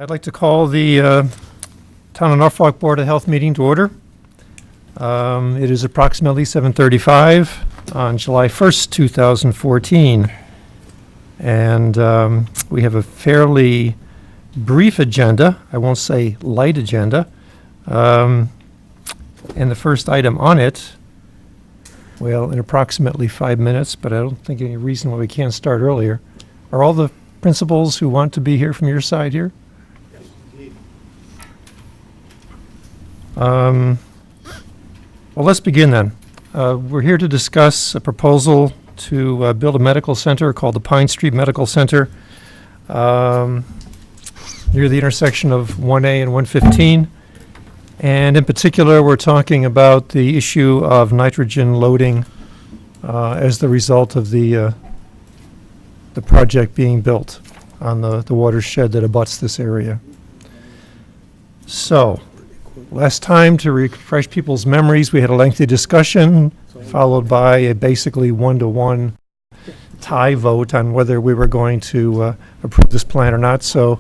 I'd like to call the Town of Norfolk Board of Health meeting to order. It is approximately 7:35 on July 1st, 2014. And we have a fairly brief agenda. I won't say light agenda. And the first item on it, well, in approximately 5 minutes, but I don't think any reason why we can't start earlier. Are all the principals who want to be here from your side here? Yes, indeed. Well, let's begin then. We're here to discuss a proposal to build a medical center called the Pine Street Medical Center near the intersection of 1A and 115. And in particular, we're talking about the issue of nitrogen loading as the result of the project being built on the watershed that abuts this area. So, last time, to refresh people's memories, we had a lengthy discussion followed by a basically 1-to-1 tie vote on whether we were going to approve this plan or not. So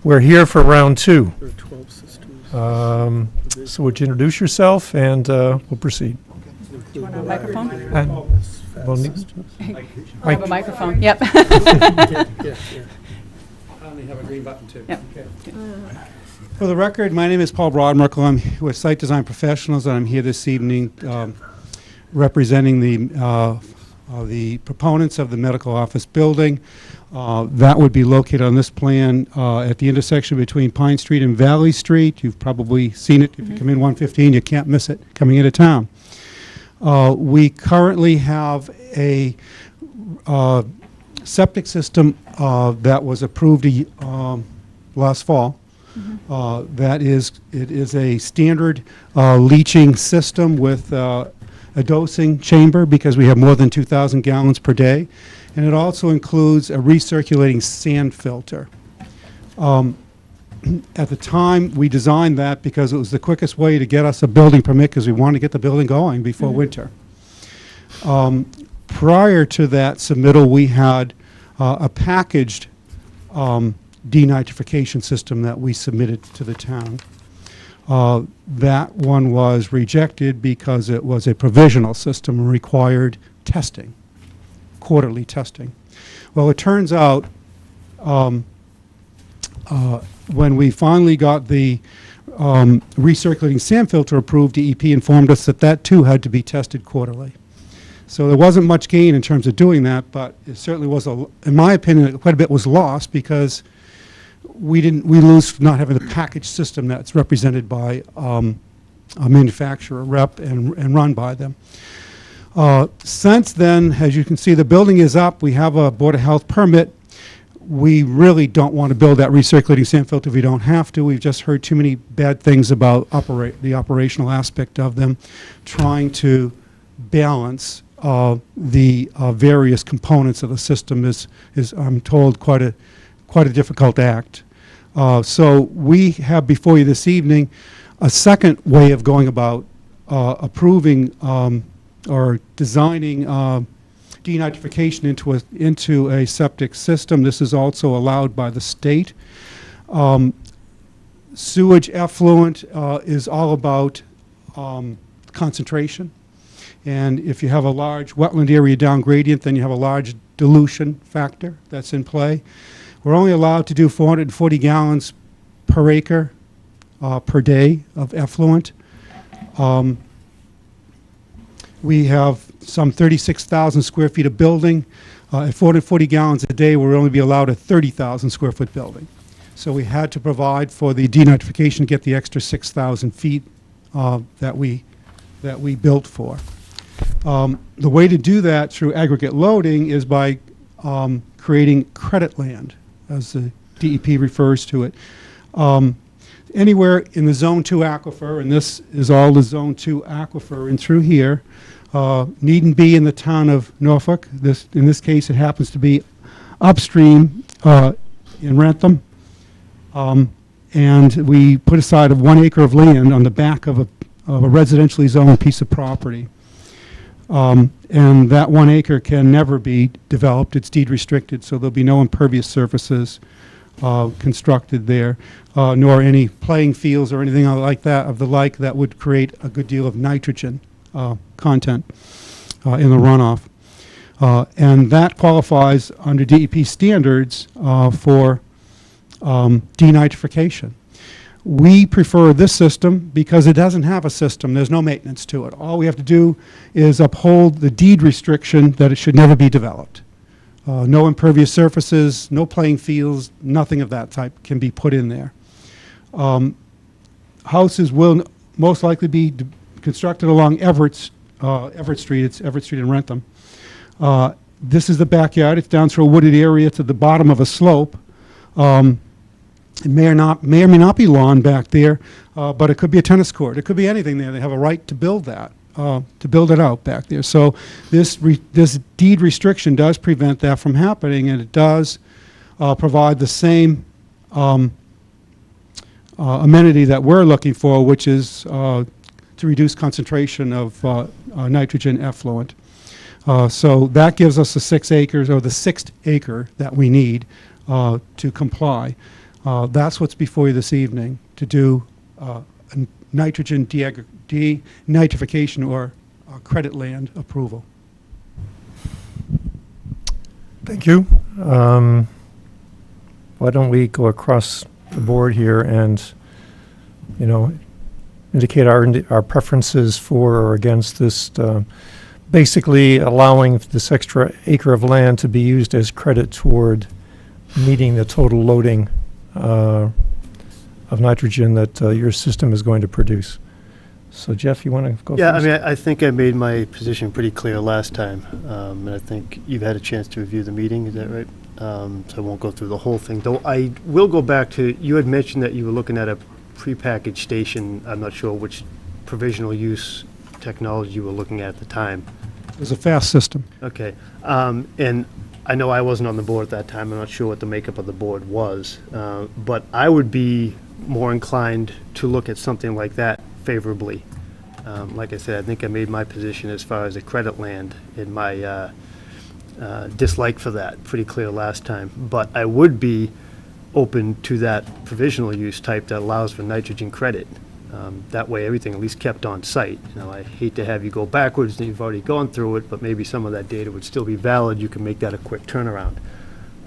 we're here for round two. There are 12 systems. So would you introduce yourself and we'll proceed. Do you want a microphone? We'll need- I have a microphone, yep. Yeah. I only have a green button too. Yep. Okay. For the record, my name is Paul Broadmerkel. I'm with Site Design Professionals, and I'm here this evening representing the proponents of the medical office building. That would be located on this plan at the intersection between Pine Street and Valley Street. You've probably seen it. If you come in 115, you can't miss it coming into town. We currently have a septic system that was approved last fall. It is a standard leaching system with a dosing chamber because we have more than 2,000 gallons per day. And it also includes a recirculating sand filter. At the time, we designed that because it was the quickest way to get us a building permit because we wanted to get the building going before winter. Prior to that submittal, we had a packaged denitrification system that we submitted to the town. That one was rejected because it was a provisional system and required testing, quarterly testing. Well, it turns out when we finally got the recirculating sand filter approved, DEP informed us that that too had to be tested quarterly. So there wasn't much gain in terms of doing that, but it certainly was, in my opinion, quite a bit was lost because we lose not having the package system that's represented by a manufacturer rep and run by them. Since then, as you can see, the building is up. We have a Board of Health permit. We really don't want to build that recirculating sand filter if we don't have to. We've just heard too many bad things about the operational aspect of them, trying to balance the various components of the system is I'm told, quite a difficult act. So we have before you this evening a second way of going about approving or designing denitrification into a septic system. This is also allowed by the state. Sewage effluent is all about concentration. And if you have a large wetland area down gradient, then you have a large dilution factor that's in play. We're only allowed to do 440 gallons per acre per day of effluent. We have some 36,000 square feet of building. At 440 gallons a day, we'll only be allowed a 30,000 square foot building. So we had to provide for the denitrification to get the extra 6,000 feet that we built for. The way to do that through aggregate loading is by creating credit land, as the DEP refers to it. Anywhere in the Zone 2 aquifer, and this is all the Zone 2 aquifer, and through here, needn't be in the town of Norfolk. In this case, it happens to be upstream in Rentham. And we put aside 1 acre of land on the back of a residentially zoned piece of property. And that 1 acre can never be developed. It's deed restricted, so there'll be no impervious surfaces constructed there, nor any playing fields or anything like that of the like that would create a good deal of nitrogen content in the runoff. And that qualifies under DEP standards for denitrification. We prefer this system because it doesn't have a system. There's no maintenance to it. All we have to do is uphold the deed restriction that it should never be developed. No impervious surfaces, no playing fields, nothing of that type can be put in there. Houses will most likely be constructed along Everett Street. It's Everett Street in Rentham. This is the backyard. It's down through a wooded area to the bottom of a slope. It may or may not be lawn back there, but it could be a tennis court. It could be anything there. They have a right to build that, to build it out back there. So this deed restriction does prevent that from happening, and it does provide the same amenity that we're looking for, which is to reduce concentration of nitrogen effluent. So that gives us the 6 acres, or the 6th acre that we need to comply. That's what's before you this evening, to do a nitrogen denitrification or credit land approval. Thank you. Why don't we go across the board here and, indicate our preferences for or against this, basically allowing this extra acre of land to be used as credit toward meeting the total loading of nitrogen that your system is going to produce. So Jeff, you want to go Yeah, first? I mean, I think I made my position pretty clear last time, and I think you've had a chance to review the meeting, is that right? So I won't go through the whole thing, though I will go back to, you had mentioned that you were looking at a prepackaged station. I'm not sure which provisional use technology you were looking at the time. It was a fast system. Okay, and I know I wasn't on the board at that time. I'm not sure what the makeup of the board was, but I would be more inclined to look at something like that favorably. Like I said, I think I made my position as far as the credit land and my dislike for that pretty clear last time. But I would be open to that provisional use type that allows for nitrogen credit. That way everything at least kept on site. I hate to have you go backwards and you've already gone through it, but maybe some of that data would still be valid. You can make that a quick turnaround.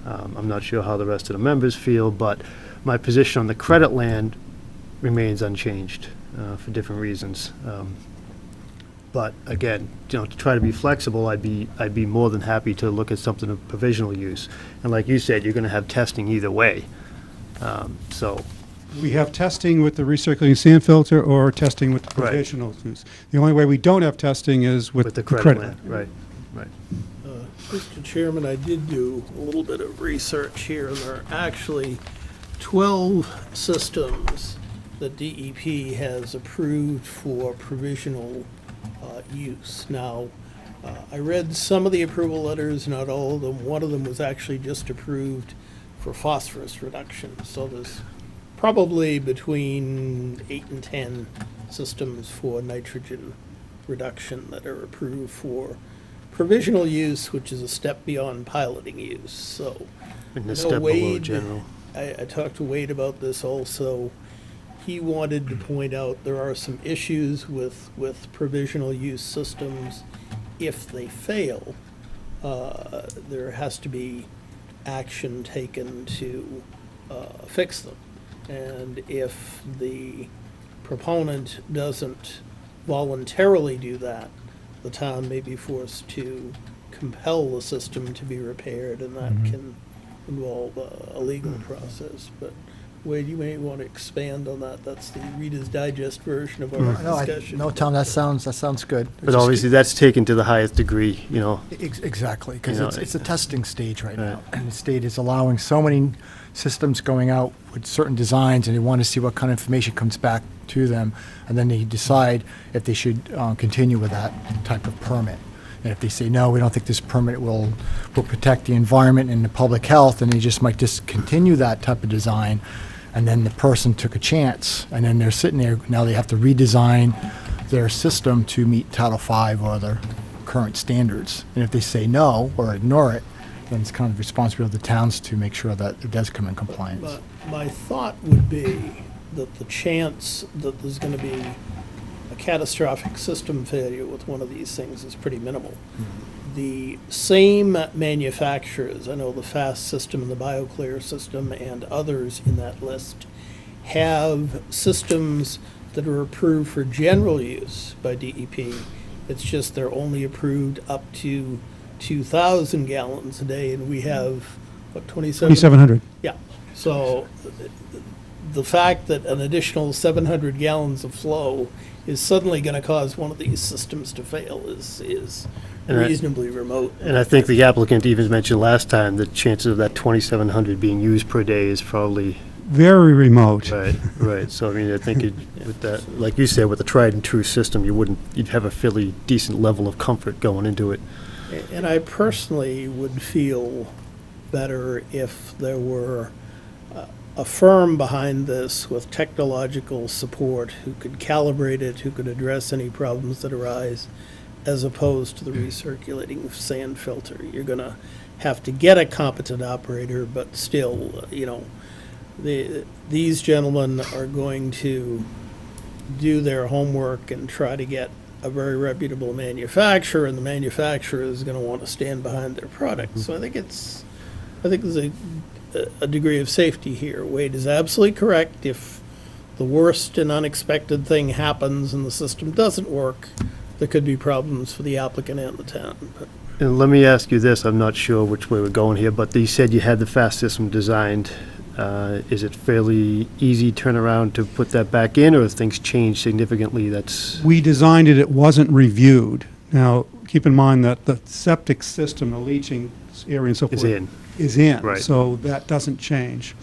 I'm not sure how the rest of the members feel, but my position on the credit land remains unchanged for different reasons. But again, to try to be flexible, I'd be more than happy to look at something of provisional use. And like you said, you're going to have testing either way. So. We have testing with the recirculating sand filter or testing with the Right. provisional use. The only way we don't have testing is with With the the credit land, right. Mr. Chairman, I did do a little bit of research here. There are actually 12 systems that DEP has approved for provisional use. Now, I read some of the approval letters, not all of them. One of them was actually just approved for phosphorus reduction. So there's probably between 8 and 10 systems for nitrogen reduction that are approved for provisional use, which is a step beyond piloting use. So And I the know step below Wade- general. I talked to Wade about this also. He wanted to point out there are some issues with provisional use systems. If they fail, there has to be action taken to fix them. And if the proponent doesn't voluntarily do that, the town may be forced to compel the system to be repaired, and that can involve a legal process. But Wade, you may want to expand on that. That's the Reader's Digest version of our discussion. No, Tom, that sounds good. It's But just- obviously, that's taken to the highest degree, Exactly, because You know, it's a testing stage right now. Right. And the state is allowing so many systems going out with certain designs, and they want to see what kind of information comes back to them, and then they decide if they should continue with that type of permit. And if they say, no, we don't think this permit will protect the environment and the public health, and they just might discontinue that type of design, and then the person took a chance, and then they're sitting there, now they have to redesign their system to meet Title V or other current standards. And if they say no or ignore it, then it's kind of the responsibility of the towns to make sure that it does come in compliance. But my thought would be that the chance that there's going to be a catastrophic system failure with one of these things is pretty minimal. The same manufacturers, I know the FAST system and the BioClear system and others in that list, have systems that are approved for general use by DEP. It's just they're only approved up to 2,000 gallons a day, and we have, what, 2,700. Yeah, so the fact that an additional 700 gallons of flow is suddenly going to cause one of these systems to fail is And I- reasonably remote. And I think the applicant even mentioned last time the chances of that 2,700 being used per day is probably, Very remote. right. So, I mean, I think with that, like you said, with a tried and true system, you'd have a fairly decent level of comfort going into it. And I personally would feel better if there were a firm behind this with technological support who could calibrate it, who could address any problems that arise, as opposed to the recirculating sand filter. You're going to have to get a competent operator, but still, these gentlemen are going to do their homework and try to get a very reputable manufacturer, and the manufacturer is going to want to stand behind their product. So I think there's a degree of safety here. Wade is absolutely correct. If the worst and unexpected thing happens and the system doesn't work, there could be problems for the applicant and the town. But And let me ask you this, I'm not sure which way we're going here, but you said you had the FAST system designed. Is it fairly easy turnaround to put that back in, or have things changed significantly? We designed it, it wasn't reviewed. Now, keep in mind that the septic system, the leaching area and so forth. Is in. Is in. Right. So that doesn't change.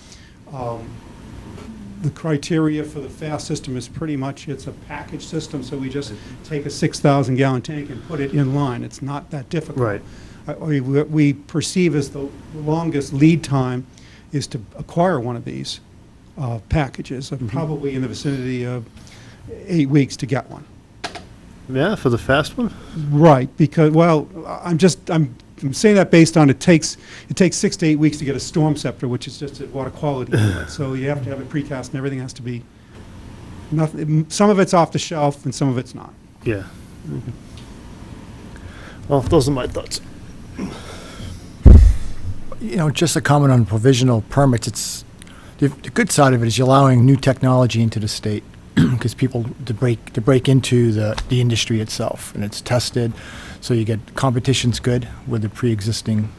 The criteria for the FAST system is pretty much, it's a package system, so we just take a 6,000 gallon tank and put it in line. It's not that difficult. Right. We perceive as the longest lead time is to acquire one of these packages, of probably in the vicinity of 8 weeks to get one. Yeah, for the fast one? Right, because, well, I'm saying that based on it takes 6 to 8 weeks to get a storm scepter, which is just a water quality unit. So you have to have it precast and everything has to be, some of it's off the shelf and some of it's not. Yeah. Well, those are my thoughts. Just a comment on provisional permits, the good side of it is you're allowing new technology into the state because people to break into the industry itself, and it's tested, so you get competition's good with the pre-existing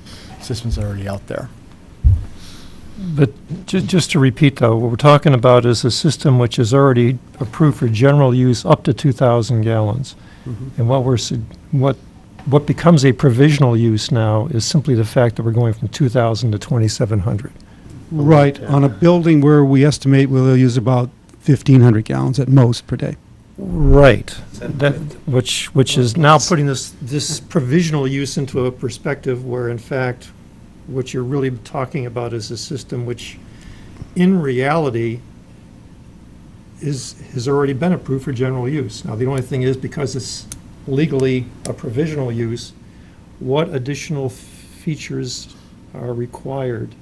systems already out there. But just to repeat, though, what we're talking about is a system which is already approved for general use up to 2,000 gallons. And what becomes a provisional use now is simply the fact that we're going from 2,000 to 2,700. Right, on a building where we estimate we'll use about 1,500 gallons at most per day. Right. Which is now putting this provisional use into a perspective where, in fact, what you're really talking about is a system which, in reality, has already been approved for general use. Now, the only thing is, because it's legally a provisional use, what additional features are required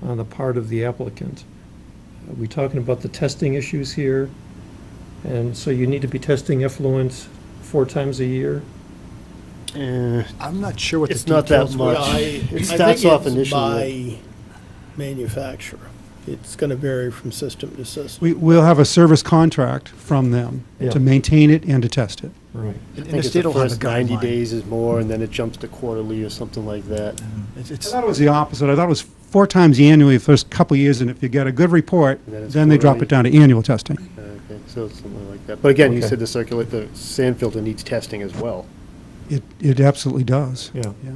on the part of the applicant? Are we talking about the testing issues here? And so you need to be testing effluent 4 times a year? I'm not sure what It's the not that details much. were. It starts off initially. by manufacturer. It's going to vary from system to system. We'll have a service contract from them Yeah. to maintain it and to test it. Right. I And think the it's state the will have a first 90 guideline. days is more, and then it jumps to quarterly or something like that. I thought it was the opposite. I thought it was 4 times annually for the first couple of years, and if you get a good report, And then it's then they drop quarterly. it down to annual testing. Okay, so it's something like that. But again, you Okay. said the sand filter needs testing as well. It absolutely does. Yeah. Yeah.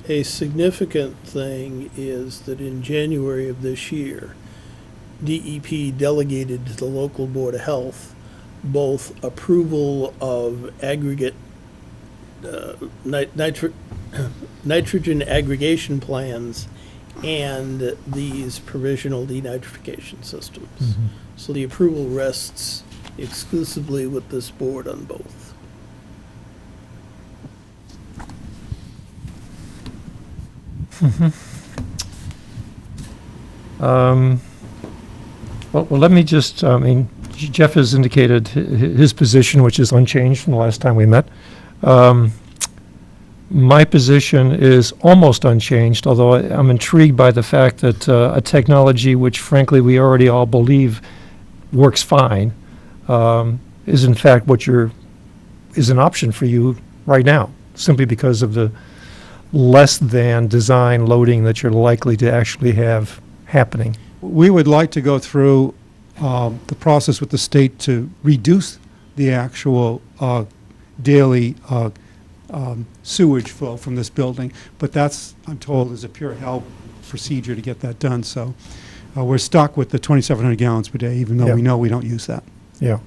A significant thing is that in January of this year, DEP delegated to the local Board of Health both approval of aggregate nitrogen aggregation plans and these provisional denitrification systems. So the approval rests exclusively with this board on both. Well, let me just, I mean, Jeff has indicated his position, which is unchanged from the last time we met. My position is almost unchanged, although I'm intrigued by the fact that a technology which frankly we already all believe works fine is in fact is an option for you right now, simply because of the less than design loading that you're likely to actually have happening. We would like to go through the process with the state to reduce the actual daily sewage flow from this building, but that's, I'm told, is a pure hell procedure to get that done. So we're stuck with the 2,700 gallons per day, even though Yeah. we know we don't use that. Yeah.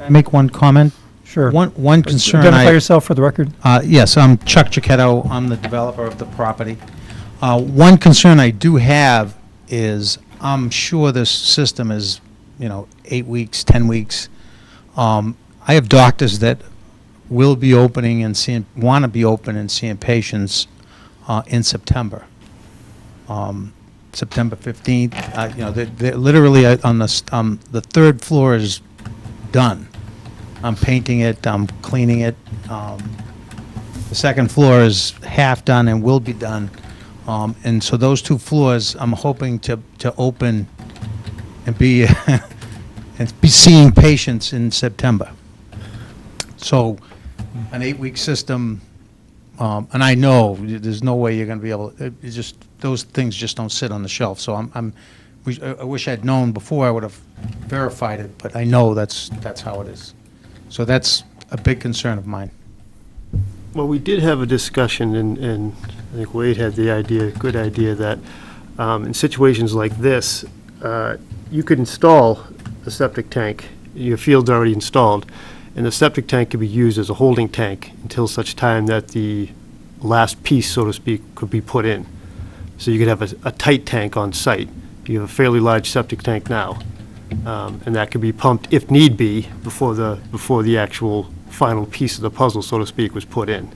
Make one comment? Sure. One concern Identify yourself for the record. Yes, I'm Chuck Giacchetto. I'm the developer of the property. One concern I do have is I'm sure this system is, 8 weeks, 10 weeks. I have doctors that will be opening and want to be open and seeing patients in September. September 15th, they're literally on the third floor is done. I'm painting it, I'm cleaning it. The second floor is half done and will be done. And so those 2 floors, I'm hoping to open and be and be seeing patients in September. So an 8-week system, and I know there's no way you're going to be able. Those things just don't sit on the shelf. So I wish I'd known before. I would have verified it, but I know that's how it is. So that's a big concern of mine. Well, we did have a discussion, and I think Wade had the good idea, that in situations like this, you could install a septic tank, your field's already installed, and the septic tank could be used as a holding tank until such time that the last piece, so to speak, could be put in. So you could have a tight tank on site. You have a fairly large septic tank now, and that could be pumped, if need be, before the actual final piece of the puzzle, so to speak, was put in.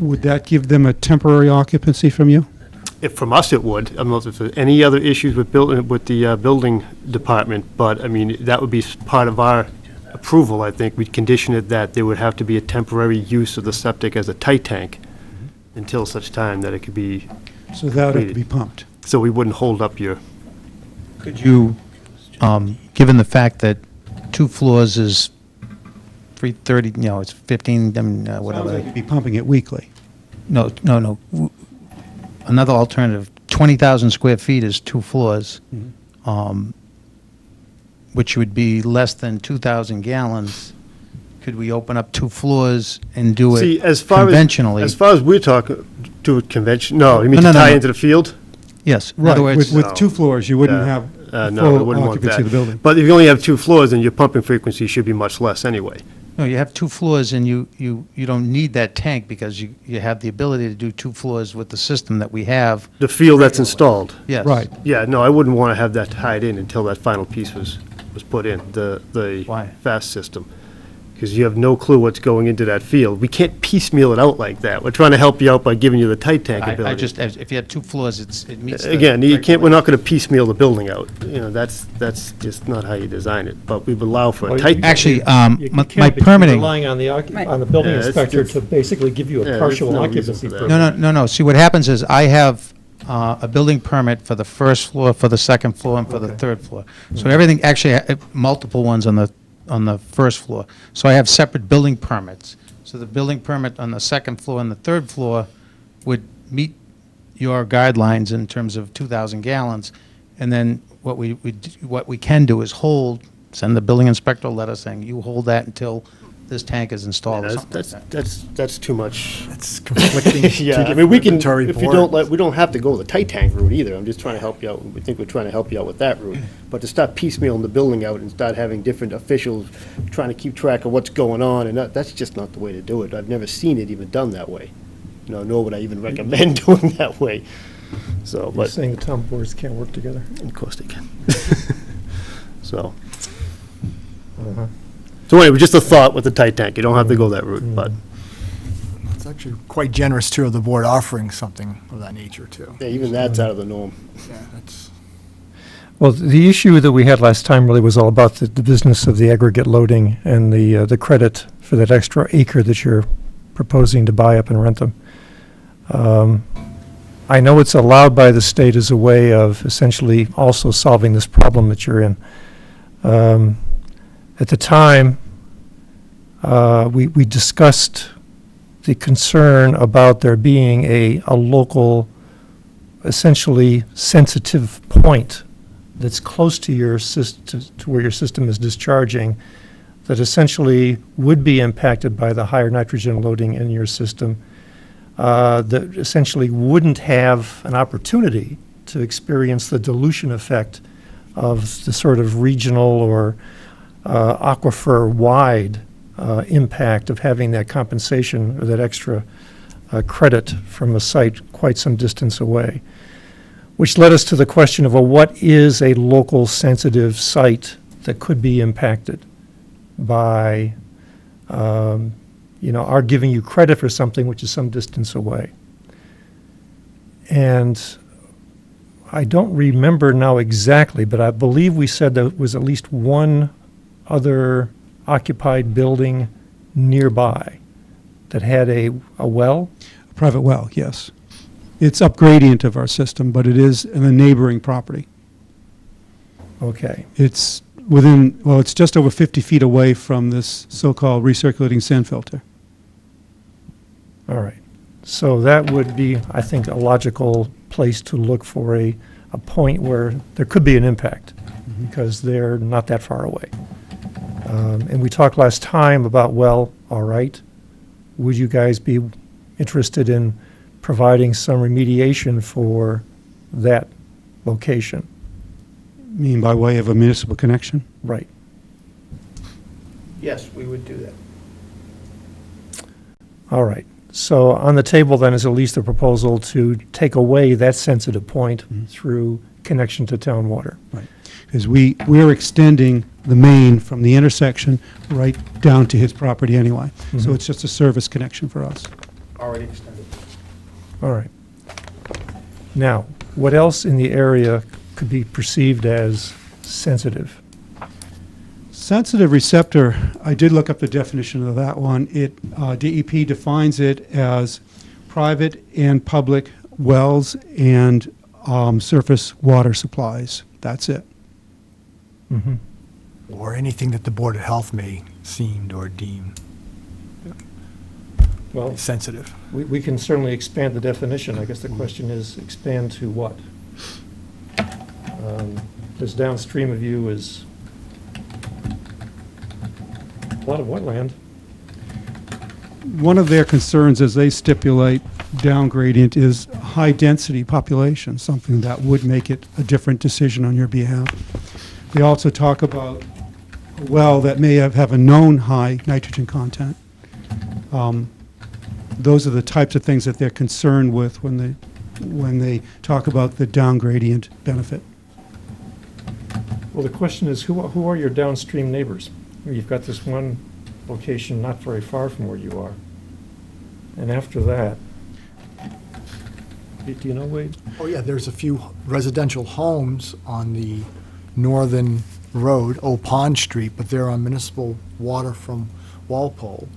Would that give them a temporary occupancy from you? If from us, it would. I don't know if there's any other issues with the building department, but I mean, that would be part of our approval. I think we'd condition it that there would have to be a temporary use of the septic as a tight tank until such time that it could be, So that would have to be pumped. so we wouldn't hold up your. Could you, given the fact that 2 floors is 330, it's 15, whatever. Sounds like you'd be pumping it weekly. No. Another alternative, 20,000 square feet is 2 floors, which would be less than 2,000 gallons. Could we open up 2 floors and do See, it as far conventionally? as far as we're talking, do it convention. No, you mean No, to no, tie no. into the field? Yes, in Right, other words, with No. 2 floors, you wouldn't have No, we full wouldn't want occupancy that. of the building. But if you only have 2 floors, then your pumping frequency should be much less anyway. no, you have 2 floors and you don't need that tank because you have the ability to do 2 floors with the system that we have. The field that's installed. Yes. Right. Yeah, no, I wouldn't want to have that tied in until that final piece was put in, the Why? FAST system. Because you have no clue what's going into that field. We can't piecemeal it out like that. We're trying to help you out by giving you the tight tank I ability. just, if you had 2 floors, it meets the Again, you can't, we're regulations. not going to piecemeal the building out. That's just not how you design it. But we would allow for a Well, tight. Actually, You my can't, but you're permitting. relying on the, Right. on the building Yeah, it's- inspector it's- to basically give you Yeah, a there's partial no reason occupancy for that. permit. No. See, what happens is I have a building permit for the first floor, for the second floor, and for the Okay. third floor. So everything, actually, multiple ones on the first floor. So I have separate building permits. So the building permit on the second floor and the third floor would meet your guidelines in terms of 2,000 gallons. And then what we can do is send the building inspector a letter saying, you hold that until this tank is installed or something like that. That's too much. It's conflicting. Yeah, I mean, we can, if you don't like, we don't have to go the tight tank route either. I'm just trying to help you out. We think we're trying to help you out with that route. But to start piecemealing the building out and start having different officials trying to keep track of what's going on, and that's just not the way to do it. I've never seen it even done that way. Nor would I even recommend doing that way. So, You're but saying the town boards can't work together? of course they can. So, Uh-huh. so anyway, just a thought with the tight tank. You don't have to go that route, but. It's actually quite generous, too, of the board offering something of that nature, too. Yeah, even that's out of the norm. Yeah, that's, Well, the issue that we had last time really was all about the business of the aggregate loading and the credit for that extra acre that you're proposing to buy up and rent them. I know it's allowed by the state as a way of essentially also solving this problem that you're in. At the time, we discussed the concern about there being a local, essentially sensitive point that's close to your system, to where your system is discharging, that essentially would be impacted by the higher nitrogen loading in your system, that essentially wouldn't have an opportunity to experience the dilution effect of the sort of regional or aquifer-wide impact of having that compensation or that extra credit from a site quite some distance away. Which led us to the question of, well, what is a local sensitive site that could be impacted by, our giving you credit for something which is some distance away? And I don't remember now exactly, but I believe we said there was at least one other occupied building nearby that had a well. A private well, yes. It's up gradient of our system, but it is in a neighboring property. Okay. It's within, well, it's just over 50 feet away from this so-called recirculating sand filter. All right. So that would be, I think, a logical place to look for a point where there could be an impact, because they're not that far away. And we talked last time about, well, all right, would you guys be interested in providing some remediation for that location? You mean by way of a municipal connection? Right. Yes, we would do that. All right. So on the table then is at least a proposal to take away that sensitive point through connection to town water. Because we're extending the main from the intersection right down to his property anyway. So Mhm. it's just a service connection for us. Already extended. All right. Now, what else in the area could be perceived as sensitive? Sensitive receptor, I did look up the definition of that one. It, DEP defines it as private and public wells and surface water supplies. That's it. Mm-hmm. or anything that the Board of Health may seem or deem Well, sensitive. we can certainly expand the definition. I guess the question is, expand to what? This downstream of you is a lot of wetland. One of their concerns, as they stipulate down gradient, is high-density population, something that would make it a different decision on your behalf. They also talk about a well that may have a known high nitrogen content. Those are the types of things that they're concerned with when they talk about the down gradient benefit. Well, the question is, who are your downstream neighbors? You've got this one location not very far from where you are. And after that, do you know, Wade? Oh, yeah, there's a few residential homes on the northern road, Old Pond Street, but they're on municipal water from Walpole.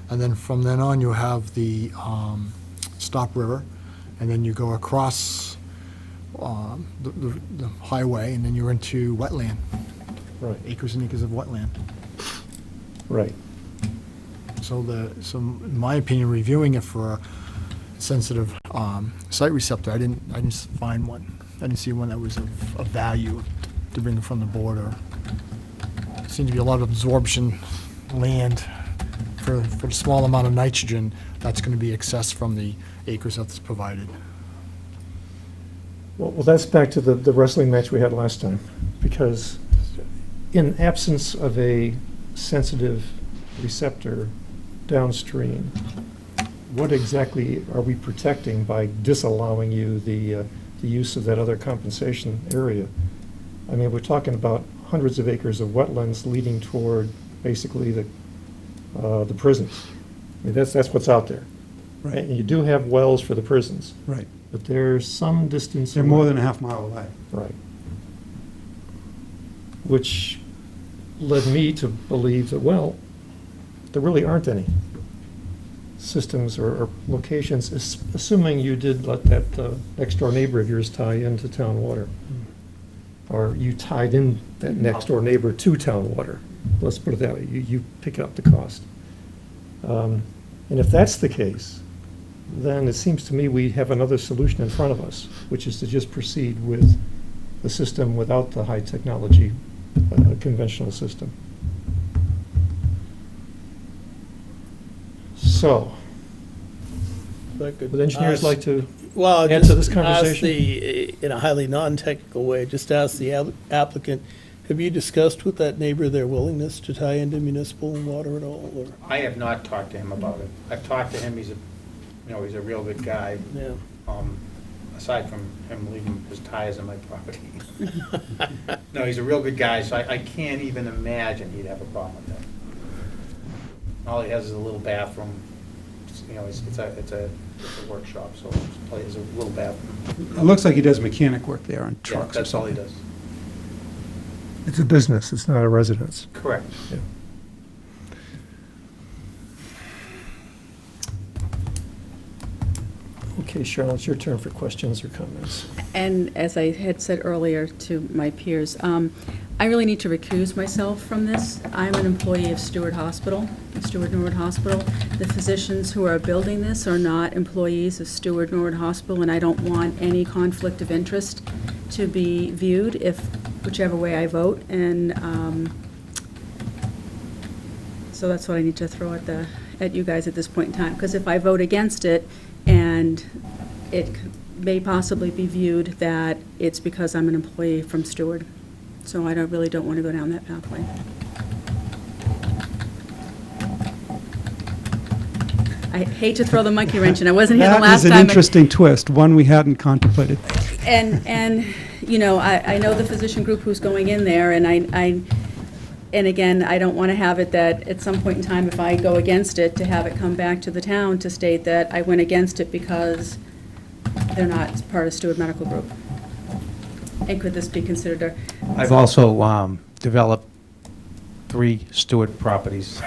And then from then on, you have the Stop River, and then you go across the highway, and then you're into wetland, Right, acres and acres of wetland. right. So in my opinion, reviewing it for a sensitive site receptor, I didn't find one. I didn't see one that was of value to bring from the board, or seemed to be a lot of absorption land for the small amount of nitrogen that's going to be accessed from the acres that's provided. Well, that's back to the wrestling match we had last time, because in absence of a sensitive receptor downstream, what exactly are we protecting by disallowing you the use of that other compensation area? I mean, we're talking about hundreds of acres of wetlands leading toward basically the prisons. I mean, that's what's out there. Right. And you do have wells for the prisons, Right. but they're some distance. They're more than a half mile away. Right. Which led me to believe that, well, there really aren't any systems or locations, assuming you did let that next-door neighbor of yours tie into town water. Or you tied in that next-door neighbor to town water. Let's put it that way, you pick up the cost. And if that's the case, then it seems to me we have another solution in front of us, which is to just proceed with the system without the high technology conventional system. So, If I could would engineers ask- like to Well, add to just this ask conversation? in a highly non-technical way, just ask the applicant, have you discussed with that neighbor their willingness to tie into municipal water at all, or? I have not talked to him about it. I've talked to him, he's a real good guy, Yeah. aside from him leaving his tires on my property. No, he's a real good guy, so I can't even imagine he'd have a problem with that. All he has is a little bathroom, it's a workshop, so it's a little bathroom. It looks like he does mechanic work there on Yeah, trucks or that's all he something. does. It's a business, it's not a residence. Correct. Okay, Cheryl, it's your turn for questions or comments. And as I had said earlier to my peers, I really need to recuse myself from this. I'm an employee of Stewart Hospital, Stewart Norwood Hospital. The physicians who are building this are not employees of Stewart Norwood Hospital, and I don't want any conflict of interest to be viewed if, whichever way I vote. And so that's what I need to throw at you guys at this point in time. Because if I vote against it, and it may possibly be viewed that it's because I'm an employee from Stewart. So I really don't want to go down that pathway. I hate to throw the monkey wrench in. I wasn't here the That last is time. an interesting twist, one we hadn't contemplated. And I know the physician group who's going in there, and and again, I don't want to have it that at some point in time, if I go against it, to have it come back to the town to state that I went against it because they're not part of Stewart Medical Group. And could this be considered I've also developed 3 Stewart properties.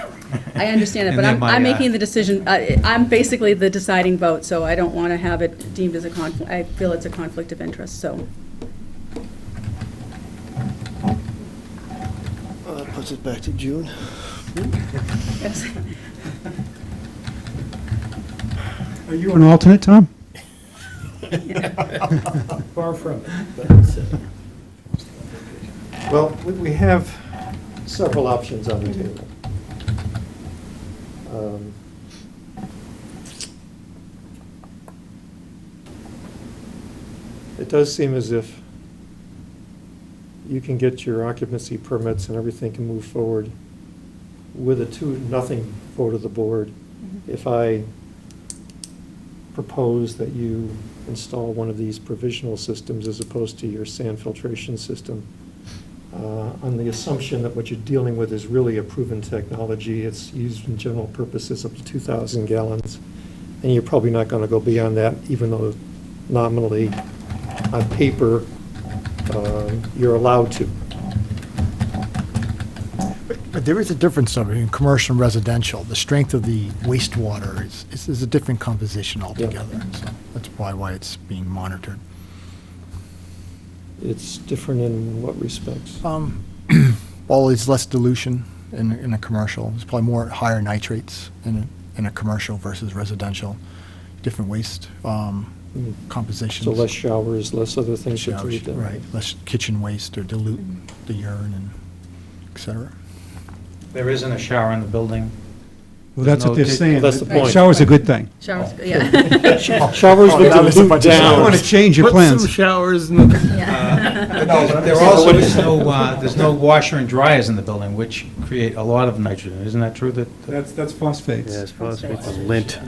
I understand it, And but then I'm my, making the decision, I'm basically the deciding vote, so I don't want to have it deemed as a conflict, I feel it's a conflict of interest, so. That puts it back to June. Yes. Are you an alternate, Tom? Far from it, but, Well, we have several options on the table. It does seem as if you can get your occupancy permits and everything can move forward with a 2-0 vote of the board. If I propose that you install one of these provisional systems as opposed to your sand filtration system, on the assumption that what you're dealing with is really a proven technology, it's used in general purposes up to 2,000 gallons, and you're probably not going to go beyond that, even though nominally, on paper, you're allowed to. But there is a difference though between commercial and residential. The strength of the wastewater is a different composition altogether. So that's probably why it's being monitored. It's different in what respects? Well, it's less dilution in a commercial. There's probably more higher nitrates in a commercial versus residential. Different waste compositions. So less showers, less other things to Showers, treat them. right, less kitchen waste or dilute the urine and et cetera. There isn't a shower in the building. Well, that's what they're saying. That's the point. Shower's a good thing. Showers, yeah. Showers with that was a dilute bunch of I down. want to change your put plans. some showers in the. There also is there's no washer and dryers in the building, which create a lot of nitrogen. Isn't that true? That's phosphates. Yeah, it's possibly it's lint.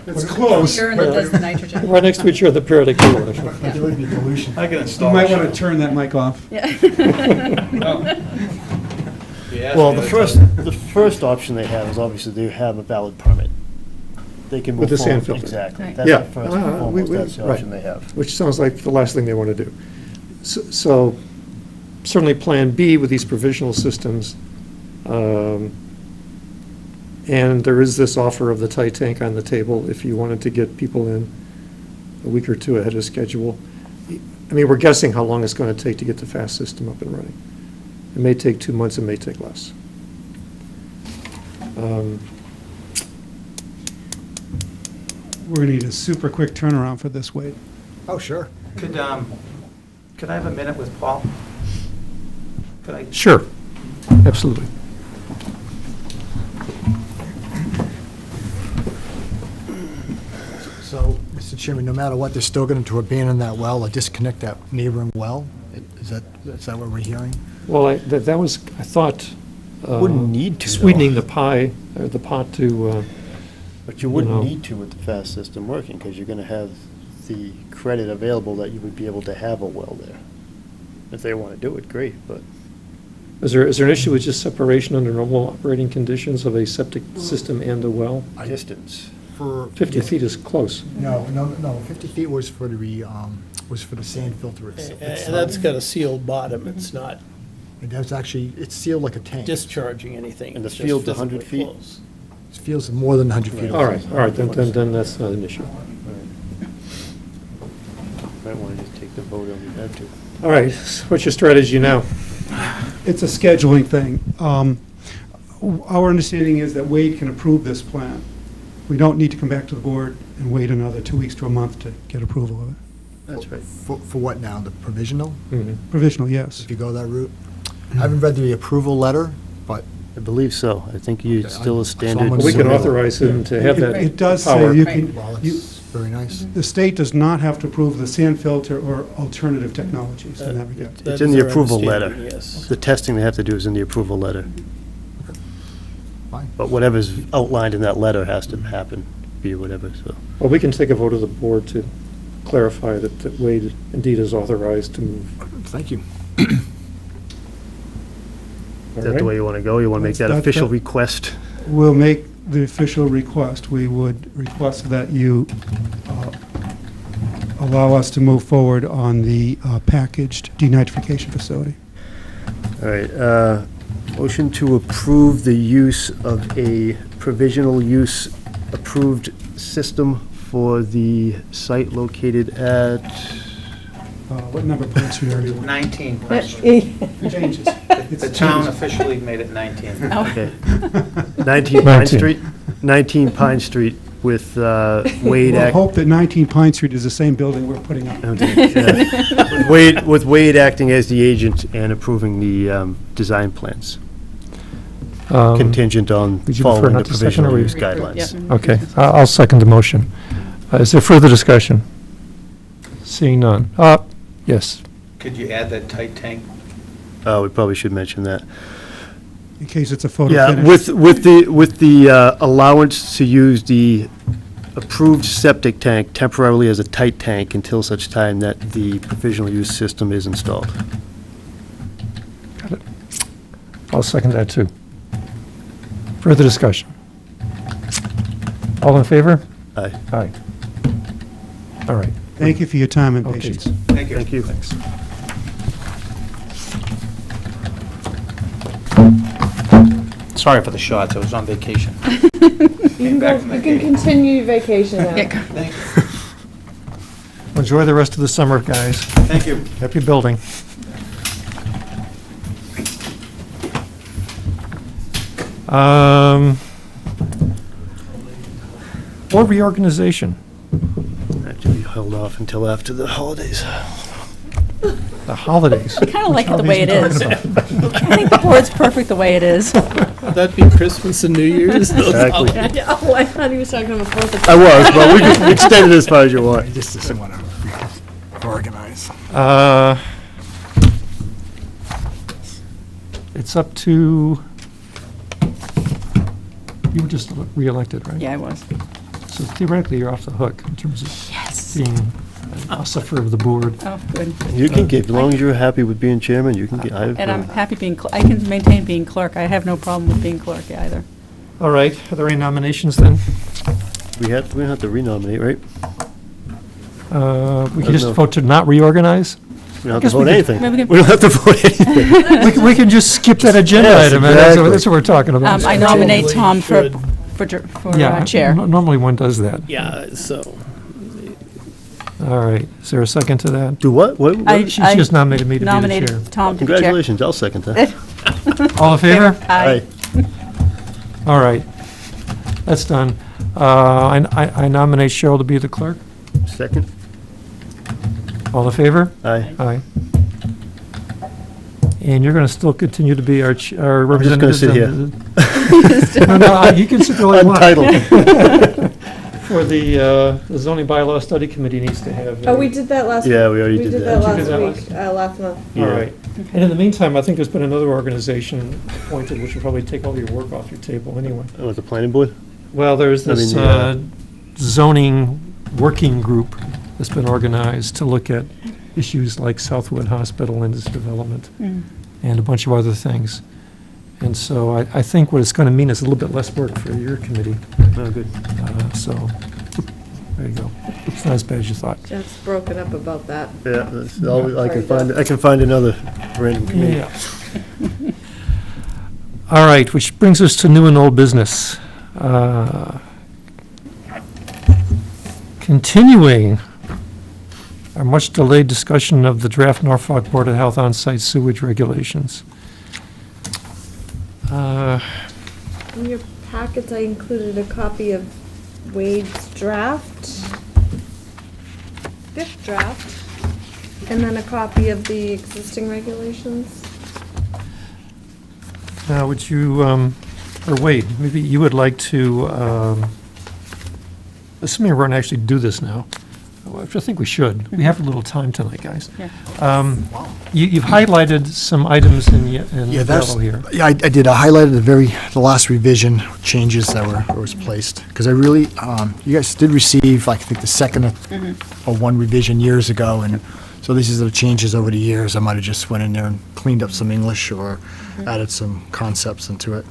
It's close. Urine that does the nitrogen. Right next to each other, periodic table, actually. Dilution. I can You install. might want to turn that mic off. Well, the first option they have is obviously they have a valid permit. They can With move the sand forward. filter. Exactly. Right. That's Yeah. the first and foremost, that's the right. option they have. Which sounds like the last thing they want to do. So certainly Plan B with these provisional systems. And there is this offer of the tight tank on the table if you wanted to get people in a week or two ahead of schedule. I mean, we're guessing how long it's going to take to get the FAST system up and running. It may take 2 months, it may take less. We're going to need a super quick turnaround for this, Wade. Oh, sure. Could I have a minute with Paul? Could I? Sure, absolutely. So, Mr. Chairman, no matter what, they're still going to abandon that well or disconnect that neighboring well? Is that what we're hearing? Well, that was, I thought. Wouldn't need to, though. Sweetening the pie, or the pot to, But you wouldn't know. need to with the FAST system working, because you're gonna have the credit available that you would be able to have a well there. If they wanna do it, great, but is there an issue with just separation under normal operating conditions of a septic system and a well? distance. For 50 feet is close. No, 50 feet was for the sand filter. And that's got a sealed bottom, it's not It's sealed like a tank. discharging anything. And the it's just field's 100 physically feet? close. It feels more than 100 feet. All right, then that's not an issue. Might wanna just take the vote on the to. All right, so what's your strategy now? It's a scheduling thing. Our understanding is that Wade can approve this plan. We don't need to come back to the board and wait another 2 weeks to a month to get approval of it. That's right. For what now, the provisional, Provisional, yes. if you go that route? I haven't read the approval letter, but I believe so. I think it's still a So I'm standard. gonna We can say- authorize him to have that It does power. say you Right. can, well, you- it's very nice. the state does not have to approve the sand filter or alternative technologies in that regard. That It's in is the our approval letter. understanding, Yes. The testing they have to do is in the approval letter. Fine. But whatever's outlined in that letter has to happen, be whatever, so. Well, we can take a vote of the board to clarify that Wade indeed is authorized to move. Thank you. Is that the way you want to go? You want to make that That's- official that- request? We'll make the official request. We would request that you allow us to move forward on the packaged denitrification facility. All right, motion to approve the use of a provisional use approved system for the site located at, What number Pine Street are you on? 19 Pine Street. Changes. The town officially made it 19. okay, 19 Pine 19. Street, 19 Pine Street with Wade We'll act. hope that 19 Pine Street is the same building we're putting up. Yeah. With Wade acting as the agent and approving the design plans, contingent on would you prefer following the not to second or provisional we- use guidelines. Yep. Okay, I'll second the motion. Is there further discussion? Seeing none. Yes. Could you add that tight tank? We probably should mention that. In case it's a photo Yeah, finish. with the allowance to use the approved septic tank temporarily as a tight tank until such time that the provisional use system is installed. Got it. I'll second that, too. Further discussion? All in favor? Aye. Aye. All right. Thank you for your time and Okay. patience. Thank you. Thank you. Thanks. Sorry for the shots, I was on vacation. You can back go, from you can vacation. continue your vacation now. Yeah, Thank you. Enjoy the rest of the summer, guys. Thank you. Happy building. Or reorganization. Actually held off until after the holidays. The holidays. I kind of like it the way it holidays is. are we talking about? I think the board's perfect the way it is. Would that be Christmas and New Year's? Exactly. Oh, I thought he was talking about Fourth of I was, but we can extend it as far as you want. He just doesn't want to organize. It's up to, you were just reelected, right? Yeah, I was. So theoretically, you're off the hook in terms of Yes. being an officer of the board. Oh, good. You can get, as long as you're happy with being chairman, you can get. And I'm happy being, I can maintain being clerk. I have no problem with being clerk either. All right, are there any nominations then? We don't have to renominate, right? We can No. just vote to not reorganize? We don't guess have to we vote could- anything. maybe we could- We don't have to vote anything. We can just skip that agenda Yes, item, and that's exactly. that's what we're talking about. I nominate Probably Tom for, should. Yeah, chair. Normally one does that. Yeah, so, All right, is there a second to that? Do what? What? I- She's just nominated me to be the chair. Nominated Tom to be chair. Congratulations, I'll second that. All in favor? Aye. All right, that's done. I nominate Cheryl to be the clerk. Second? All in favor? Aye. Aye. And you're going to still continue to be our I'm just representative? gonna sit here. No, you can sit there all you want. Untitled. For the zoning bylaw study committee needs to have. Oh, we did that last. Yeah, we already We did did that. that Did you do last that week, last month. All Yeah. right. And in the meantime, I think there's been another organization appointed, which will probably take all your work off your table anyway. Oh, the planning board? Well, there's I mean, this yeah. zoning working group that's been organized to look at issues like Southwood Hospital and its development and a bunch of other things. And so I think what it's going to mean is a little bit less work for your committee. Oh, good. So, there you go. It's not as bad as you thought. Jeff's broken up about that. Yeah, that's all, I can Sorry, find, I can find another random committee. Yeah. All right, which brings us to new and old business. Continuing our much-delayed discussion of the draft Norfolk Board of Health on-site sewage regulations. In your packets, I included a copy of Wade's draft, fifth draft, and then a copy of the existing regulations. Now, would you, or Wade, maybe you would like to, assuming we're going to actually do this now, which I think we should. We have a little time tonight, guys. Yeah. You've highlighted some items in Yeah, that's, yellow here. yeah, I did. I highlighted the last revision changes that was placed. Because I really, you guys did receive, I think, the second or one revision years ago. And so these are the changes over the years. I might have just went in there and cleaned up some English or added some concepts into it.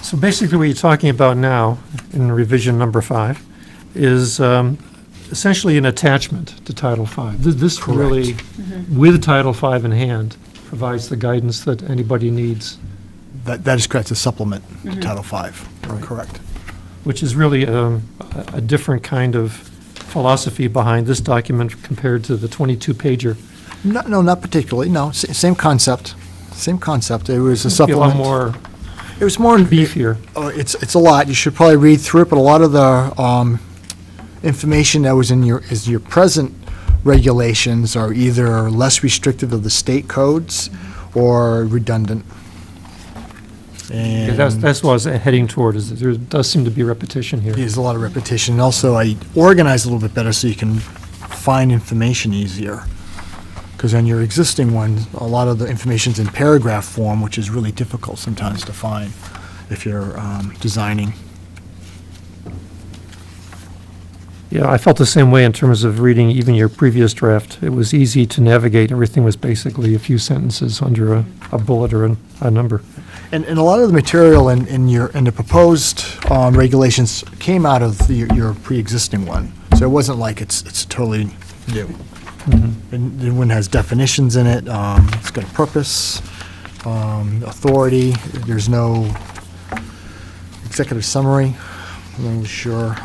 So basically, what you're talking about now, in revision number 5, is essentially an attachment to Title V. This really, with Title V in hand, provides the guidance that anybody needs, That is correct, a supplement to Title V. Right. Correct. which is really a different kind of philosophy behind this document compared to the 22-pager. No, not particularly. No, same concept. Same concept. It was a Be a supplement. lot more It was more beefier. Oh, it's a lot. You should probably read through it, but a lot of the information that was in your present regulations are either less restrictive of the state codes or redundant. Yeah, And that's what I was heading toward, is that there does seem to be repetition here. there's a lot of repetition. Also, I organized a little bit better so you can find information easier. Because on your existing one, a lot of the information's in paragraph form, which is really difficult sometimes to find if you're designing. Yeah, I felt the same way in terms of reading even your previous draft. It was easy to navigate. Everything was basically a few sentences under a bullet or a number. And a lot of the material in the proposed regulations came out of your pre-existing one. So it wasn't like it's totally new. And the one has definitions in it, it's got a purpose, authority, there's no executive summary, I'm not really sure.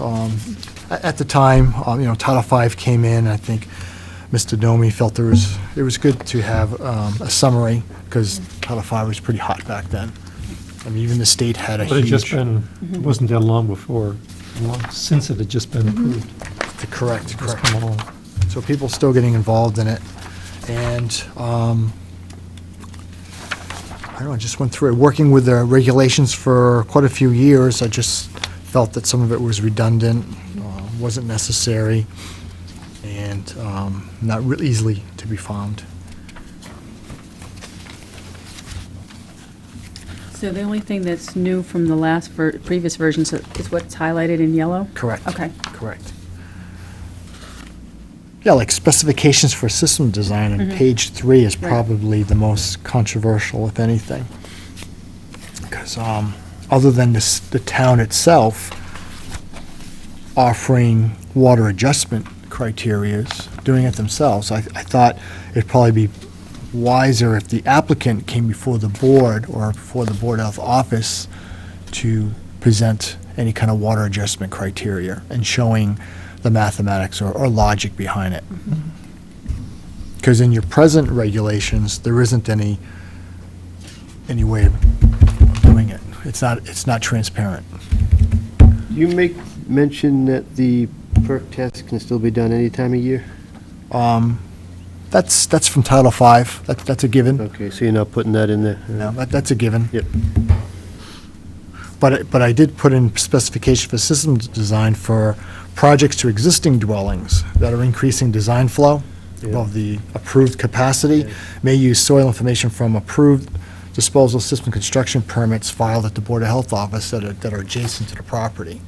At the time, Title V came in, I think Mr. Domi felt it was good to have a summary, because Title V was pretty hot back then. I mean, even the state had a But it huge... just been, it wasn't that long before, since it had just been approved. Correct, It's correct. come along. So people still getting involved in it. And, I don't know, I just went through it. Working with the regulations for quite a few years, I just felt that some of it was redundant, wasn't necessary, and not really easily to be found. So the only thing that's new from the last previous versions is what's highlighted in yellow? Correct. Okay. Correct. Yeah, like specifications for system design, and page 3 is Right. probably the most controversial, if anything. Because other than the town itself offering water adjustment criterias, doing it themselves, I thought it'd probably be wiser if the applicant came before the board or before the Board of Health office to present any kind of water adjustment criteria and showing the mathematics or logic behind it. Because in your present regulations, there isn't any way of doing it. It's not transparent. You make mention that the perk test can still be done any time of year? That's from Title V. That's a given. Okay, so you're not putting that in there? No, that's a given. Yep. But I did put in specification for systems design for projects to existing dwellings that are increasing design flow Yeah. above the approved capacity, Yeah. may use soil information from approved disposal system construction permits filed at the Board of Health office that are adjacent to the property.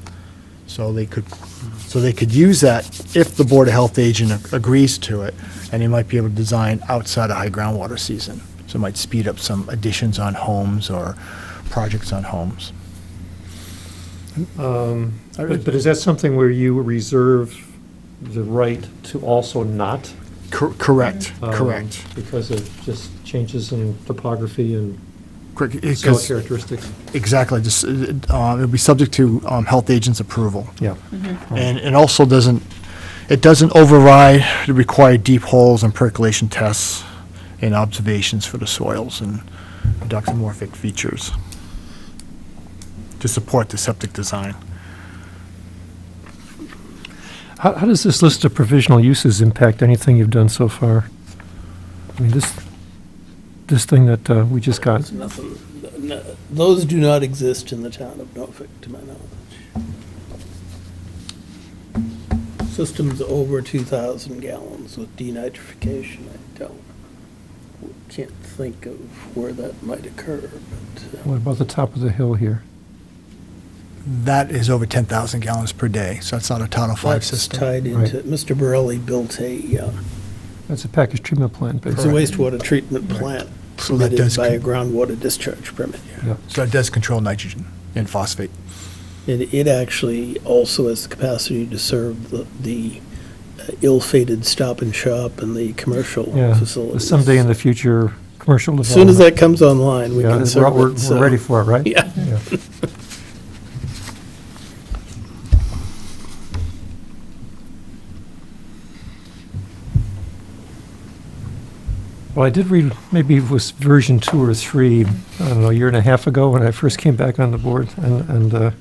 So they could use that if the Board of Health agent agrees to it, and they might be able to design outside of high groundwater season. So it might speed up some additions on homes or projects on homes. But is that something where you reserve the right to also not? Correct, correct. Because of just changes in topography and Correct, soil 'cause- characteristics? Exactly, just, it'll be subject to health agent's approval. Yeah. And it also it doesn't override the required deep holes and percolation tests and observations for the soils and ductomorphic features to support the septic design. How does this list of provisional uses impact anything you've done so far? I mean, this thing that we just got, There's nothing, those do not exist in the town of Norfolk, to my knowledge. Systems over 2,000 gallons with denitrification, can't think of where that might occur, but. what about the top of the hill here? That is over 10,000 gallons per day, so that's not a Title V That's system. tied into, Mr. Borelli built That's a package treatment plant, it's a basically. wastewater treatment plant So that permitted does by a con- groundwater discharge permit. Yeah. So it does control nitrogen and phosphate. It actually also has the capacity to serve the ill-fated Stop and Shop and the commercial Yeah, facilities. someday in the future, commercial As soon as development. that comes online, we Yeah, can serve we're it. so- ready for it, right? Yeah. Well, I did read, maybe it was version 2 or 3, I don't know, a year and a half ago when I first came back on the board, and the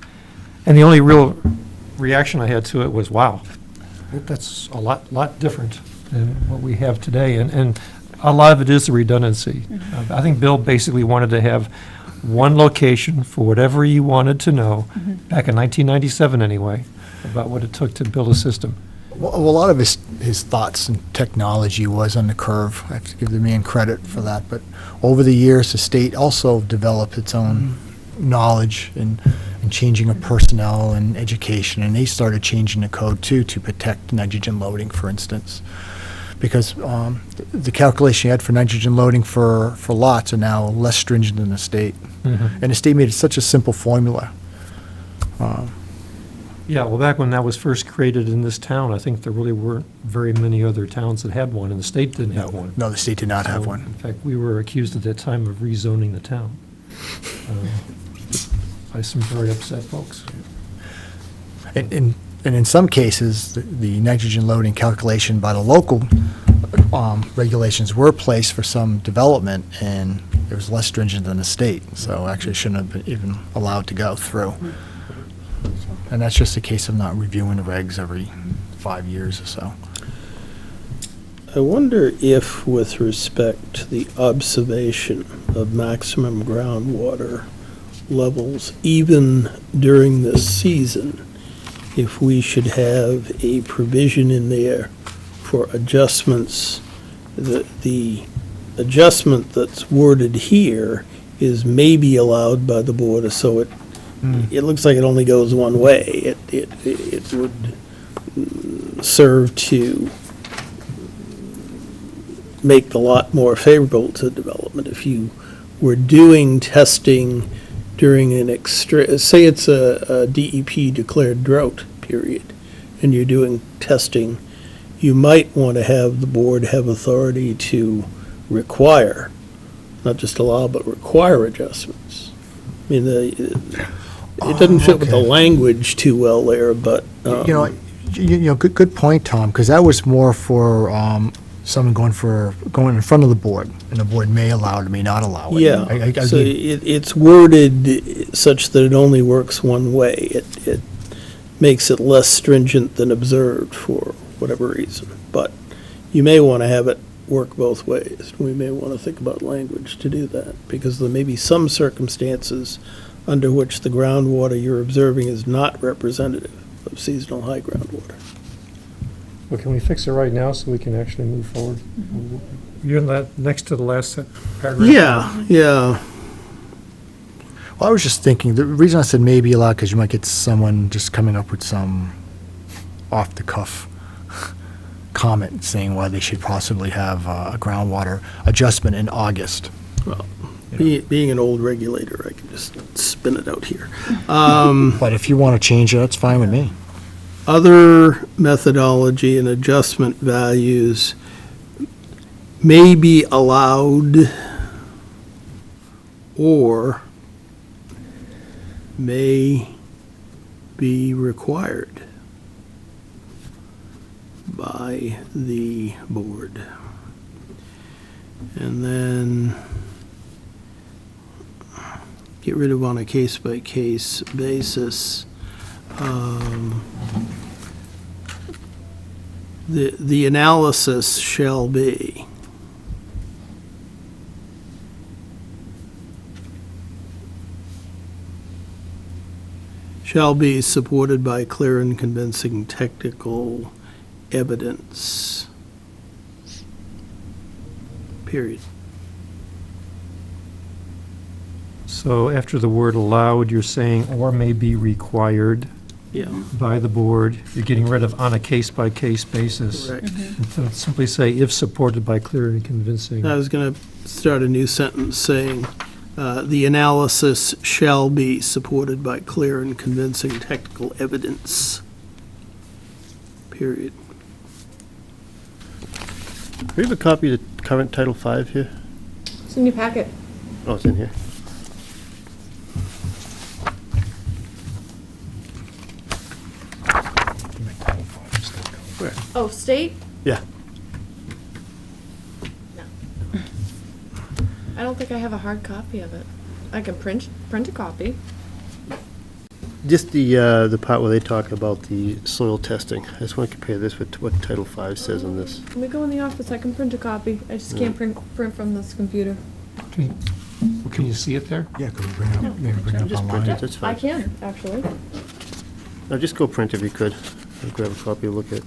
only real reaction I had to it was, wow, that's a lot different than what we have today, and a lot of it is the redundancy. I think Bill basically wanted to have one location for whatever he wanted to know, back in 1997 anyway, about what it took to build a system. Well, a lot of his thoughts and technology was on the curve. I have to give the man credit for that. But over the years, the state also developed its own knowledge and changing of personnel and education, and they started changing the code too to protect nitrogen loading, for instance. Because the calculation you had for nitrogen loading for lots are now less stringent than the state. And the state made it such a simple formula. Yeah, well, back when that was first created in this town, I think there really weren't very many other towns that had one, and the state didn't have one. No, the state did not have So, one. In fact, we were accused at that time of rezoning the town by some very upset folks. And in some cases, the nitrogen loading calculation by the local regulations were placed for some development, and it was less stringent than the state, so actually shouldn't have been even allowed to go through. And that's just a case of not reviewing the regs every 5 years or so. I wonder if, with respect to the observation of maximum groundwater levels, even during this season, if we should have a provision in there for adjustments. The adjustment that's worded here is maybe allowed by the board, so it looks like it only goes one way. It would serve to make the lot more favorable to development. If you were doing testing during say it's a DEP declared drought period, and you're doing testing, you might want to have the board have authority to require, not just allow, but require adjustments. I mean, it doesn't fit with the okay. language too well there, but. Good point, Tom, because that was more for someone going in front of the board, and the board may allow it, may not allow it. Yeah, I so agree. it's worded such that it only works one way. It makes it less stringent than observed for whatever reason. But you may want to have it work both ways. We may want to think about language to do that, because there may be some circumstances under which the groundwater you're observing is not representative of seasonal high groundwater. Well, can we fix it right now so we can actually move forward? You're in that, next to the last paragraph? Yeah. Well, I was just thinking, the reason I said maybe allowed, because you might get someone just coming up with some off-the-cuff comment saying why they should possibly have a groundwater adjustment in August. Well, being an old regulator, I can just spin it out here. But if you want to change it, that's fine with me. Other methodology and adjustment values may be allowed or may be required by the board. And then get rid of on a case-by-case basis. The analysis shall be supported by clear and convincing technical evidence. Period. So after the word allowed, you're saying or may be required Yeah. by the board. You're getting rid of on a case-by-case basis. Correct. And so simply say if supported by clear and convincing. I was going to start a new sentence saying, the analysis shall be supported by clear and convincing technical evidence. Period. Do we have a copy of the current Title V here? It's in your packet. Oh, it's in here. Where? Oh, state? Yeah. No. I don't think I have a hard copy of it. I can print a copy. Just the part where they talk about the soil testing. I just want to compare this with what Title V says on this. When we go in the office, I can print a copy. I just can't print from this computer. Can you see it there? Yeah, could we bring it up, maybe bring it up Just print online? it, that's I fine. can, actually. No, just go print if you could. I'll grab a copy and look at it.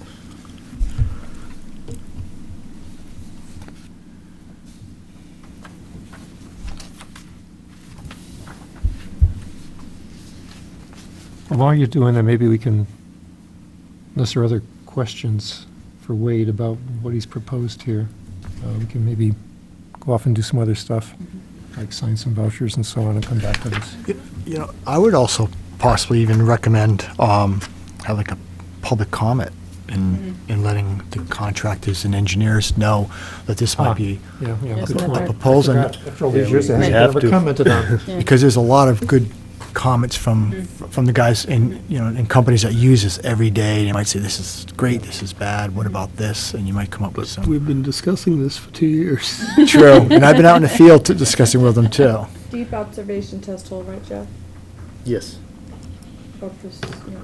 While you're doing that, maybe we can, unless there are other questions for Wade about what he's proposed here, we can maybe go off and do some other stuff, like sign some vouchers and so on, and come back to this. You know, I would also possibly even recommend have like a public comment in letting the contractors and engineers know that this might be Yeah, yeah. Yes, good that point. part. proposal. After all these years, it we hasn't have ever to. commented on. Yeah. Because there's a lot of good comments from the guys in companies that use this every day. They might say, this is great, this is bad, what about this? And you might come up with some. We've been discussing this for 2 years. True, and I've been out in the field discussing with them too. Deep observation test hole, right, Jeff? Yes. Or yeah,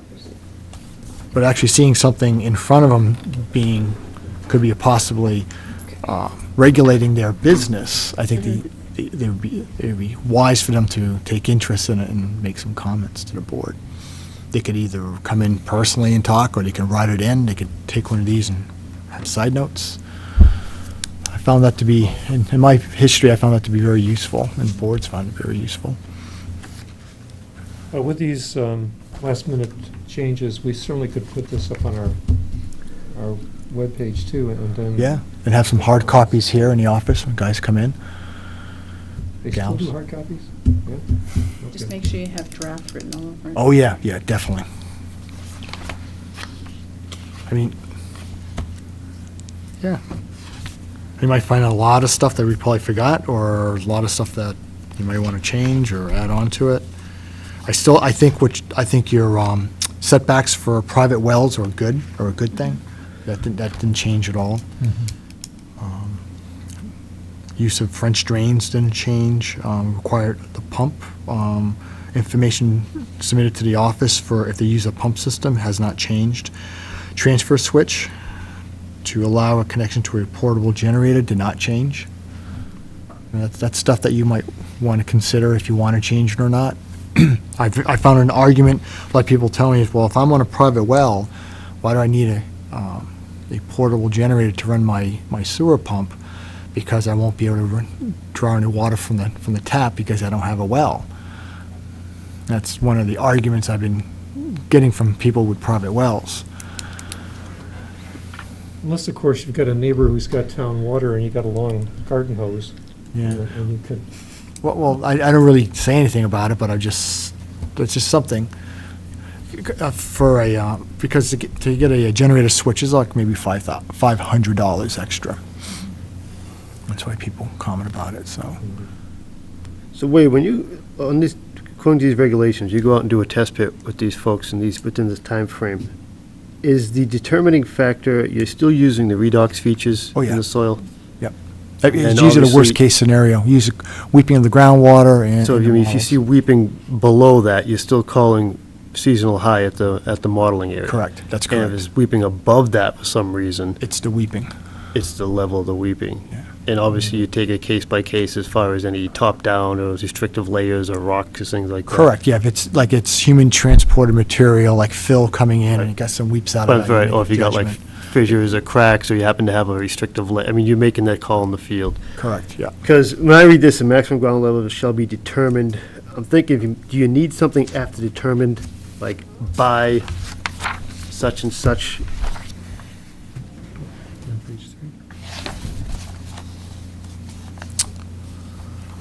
But actually seeing something in front of them could be possibly regulating their business, I think it would be wise for them to take interest in it and make some comments to the board. They could either come in personally and talk, or they can write it in. They could take one of these and have side notes. I found that to be, in my history, I found that to be very useful, and boards found it very useful. With these last-minute changes, we certainly could put this up on our webpage too, and then. Yeah, and have some hard copies here in the office when guys come in. They still do gals. hard copies? Just make sure you have draft written all over it. Oh, yeah, yeah, definitely. I mean, yeah. You might find a lot of stuff that we probably forgot, or a lot of stuff that you might want to change or add on to it. I think your setbacks for private wells are a good thing. That didn't change at all. Use of French drains didn't change. Required the pump. Information submitted to the office for if they use a pump system has not changed. Transfer switch to allow a connection to a portable generator did not change. And that's stuff that you might want to consider if you want to change it or not. I found an argument, like people tell me, well, if I'm on a private well, why do I need a portable generator to run my sewer pump? Because I won't be able to draw any water from the tap because I don't have a well. That's one of the arguments I've been getting from people with private wells. Unless, of course, you've got a neighbor who's got town water and you got a long garden hose. Yeah. And you could, Well, I don't really say anything about it, but it's just something. Because to get a generator switch is like maybe $500 extra. That's why people comment about it, so. So Wade, when you, on this, according to these regulations, you go out and do a test pit with these folks within this time frame. Is the determining factor, you're still using the redox features Oh, yeah. in the soil? Yep. And It's usually the obviously- worst-case scenario. Use weeping of the groundwater and. So and if the you models. see weeping below that, you're still calling seasonal high at the modeling area? Correct, that's And if correct. it's weeping above that for some reason, It's the weeping. it's the level of the weeping. Yeah. And obviously, you take it case by case as far as any top-down or restrictive layers or rocks, things like that. Correct, yeah, if it's human transported material, like fill coming in, and you got some weeps out of But, that. right, make or a if you got like judgment. fissures or cracks, or you happen to have a restrictive layer, I mean, you're making that call in the field. Correct, yeah. Because when I read this, the maximum ground level shall be determined, I'm thinking, do you need something after determined, like by such and such?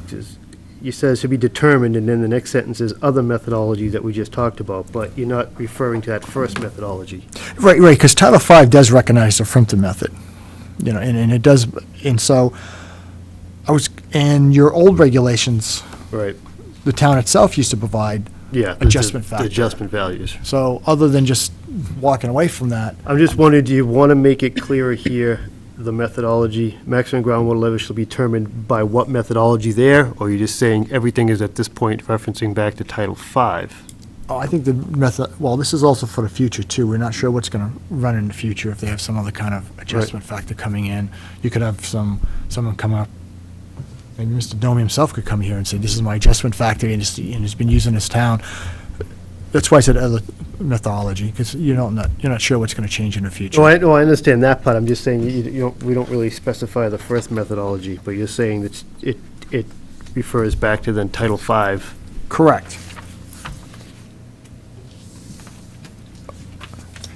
Just, you said it should be determined, and then the next sentence is other methodology that we just talked about, but you're not referring to that first methodology. Right, because Title V does recognize the Frimpton method, and it does, and so, and your old regulations, Right. the town itself used to provide, Yeah. Adjustment the factor. adjustment values. so other than just walking away from that, I'm just wondering, do you want to make it clearer here, the methodology, maximum groundwater level shall be determined by what methodology there? Or are you just saying everything is at this point referencing back to Title V? I think the method, well, this is also for the future, too. We're not sure what's going to run in the future, if they have some other kind of adjustment factor coming in. You could have someone come up, maybe Mr. Domi himself could come here and say, this is my adjustment factor, and it's been used in this town. That's why I said other methodology, because you're not sure what's going to change in the future. No, I understand that part, I'm just saying, we don't really specify the first methodology, but you're saying that it refers back to then Title V. Correct.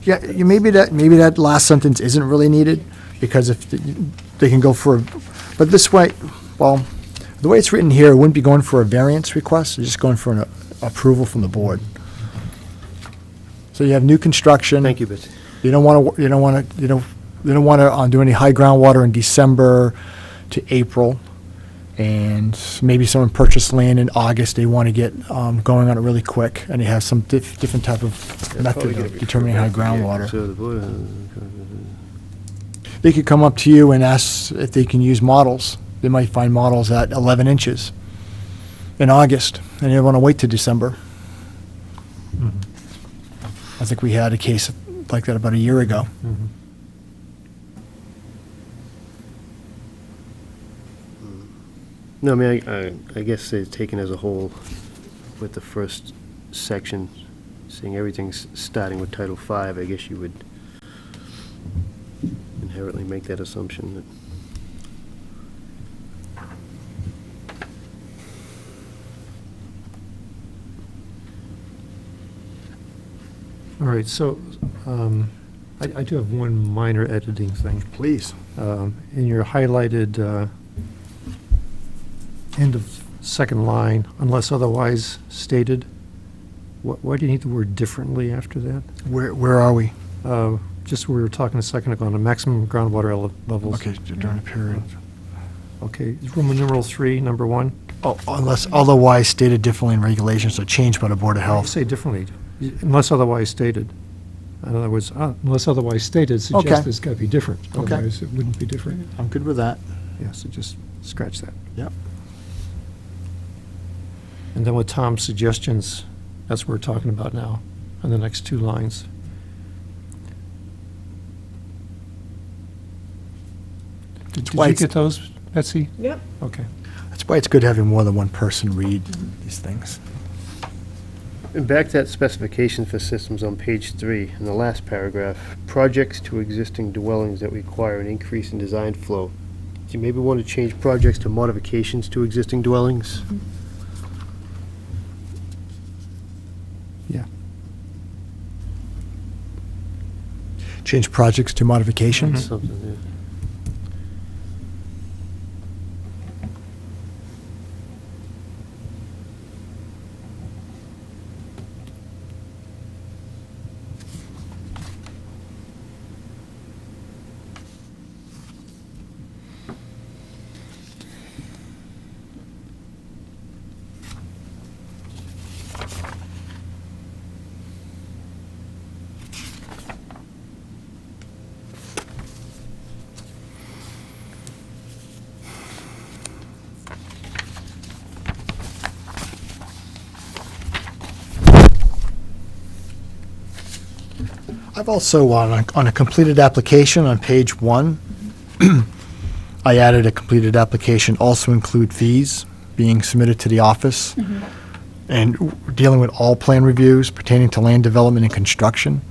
Yeah, maybe that last sentence isn't really needed, because if they can go for, but this way, well, the way it's written here, it wouldn't be going for a variance request, it's just going for an approval from the board. So you have new construction. Thank you, Betsy. You don't want to do any high groundwater in December to April, and maybe someone purchased land in August, they want to get going on it really quick, and they have some different type of method of determining high groundwater. So the board, They could come up to you and ask if they can use models. They might find models at 11 inches in August, and they want to wait till December. I think we had a case like that about a year ago. No, I mean, I guess it's taken as a whole with the first section, seeing everything's starting with Title V, I guess you would inherently make that assumption that. all right, so I do have one minor editing thing. Please. In your highlighted end of second line, unless otherwise stated. Why do you need the word differently after that? Where are we? Just we were talking a second ago on the maximum groundwater levels. Okay, during a period. Okay, Roman numeral 3, number 1. Oh, unless otherwise stated differently in regulations or changed by the Board of You Health. say differently, unless otherwise stated. In other words, unless otherwise stated Okay. suggests it's got to be different. Okay. Otherwise, it wouldn't be different. I'm good with that. Yeah, so just scratch that. Yep. And then with Tom's suggestions, that's what we're talking about now, on the next 2 lines. Did why you it's- get those, Betsy? Yep. Okay. That's why it's good having more than one person read these things. And back to that specification for systems on page 3, in the last paragraph, projects to existing dwellings that require an increase in design flow. Do you maybe want to change projects to modifications to existing dwellings? Yeah. Change projects to modifications? Something, yeah. I've also, on a completed application on page 1, I added a completed application, also include fees being submitted to the office, and dealing with all plan reviews pertaining to land development and construction.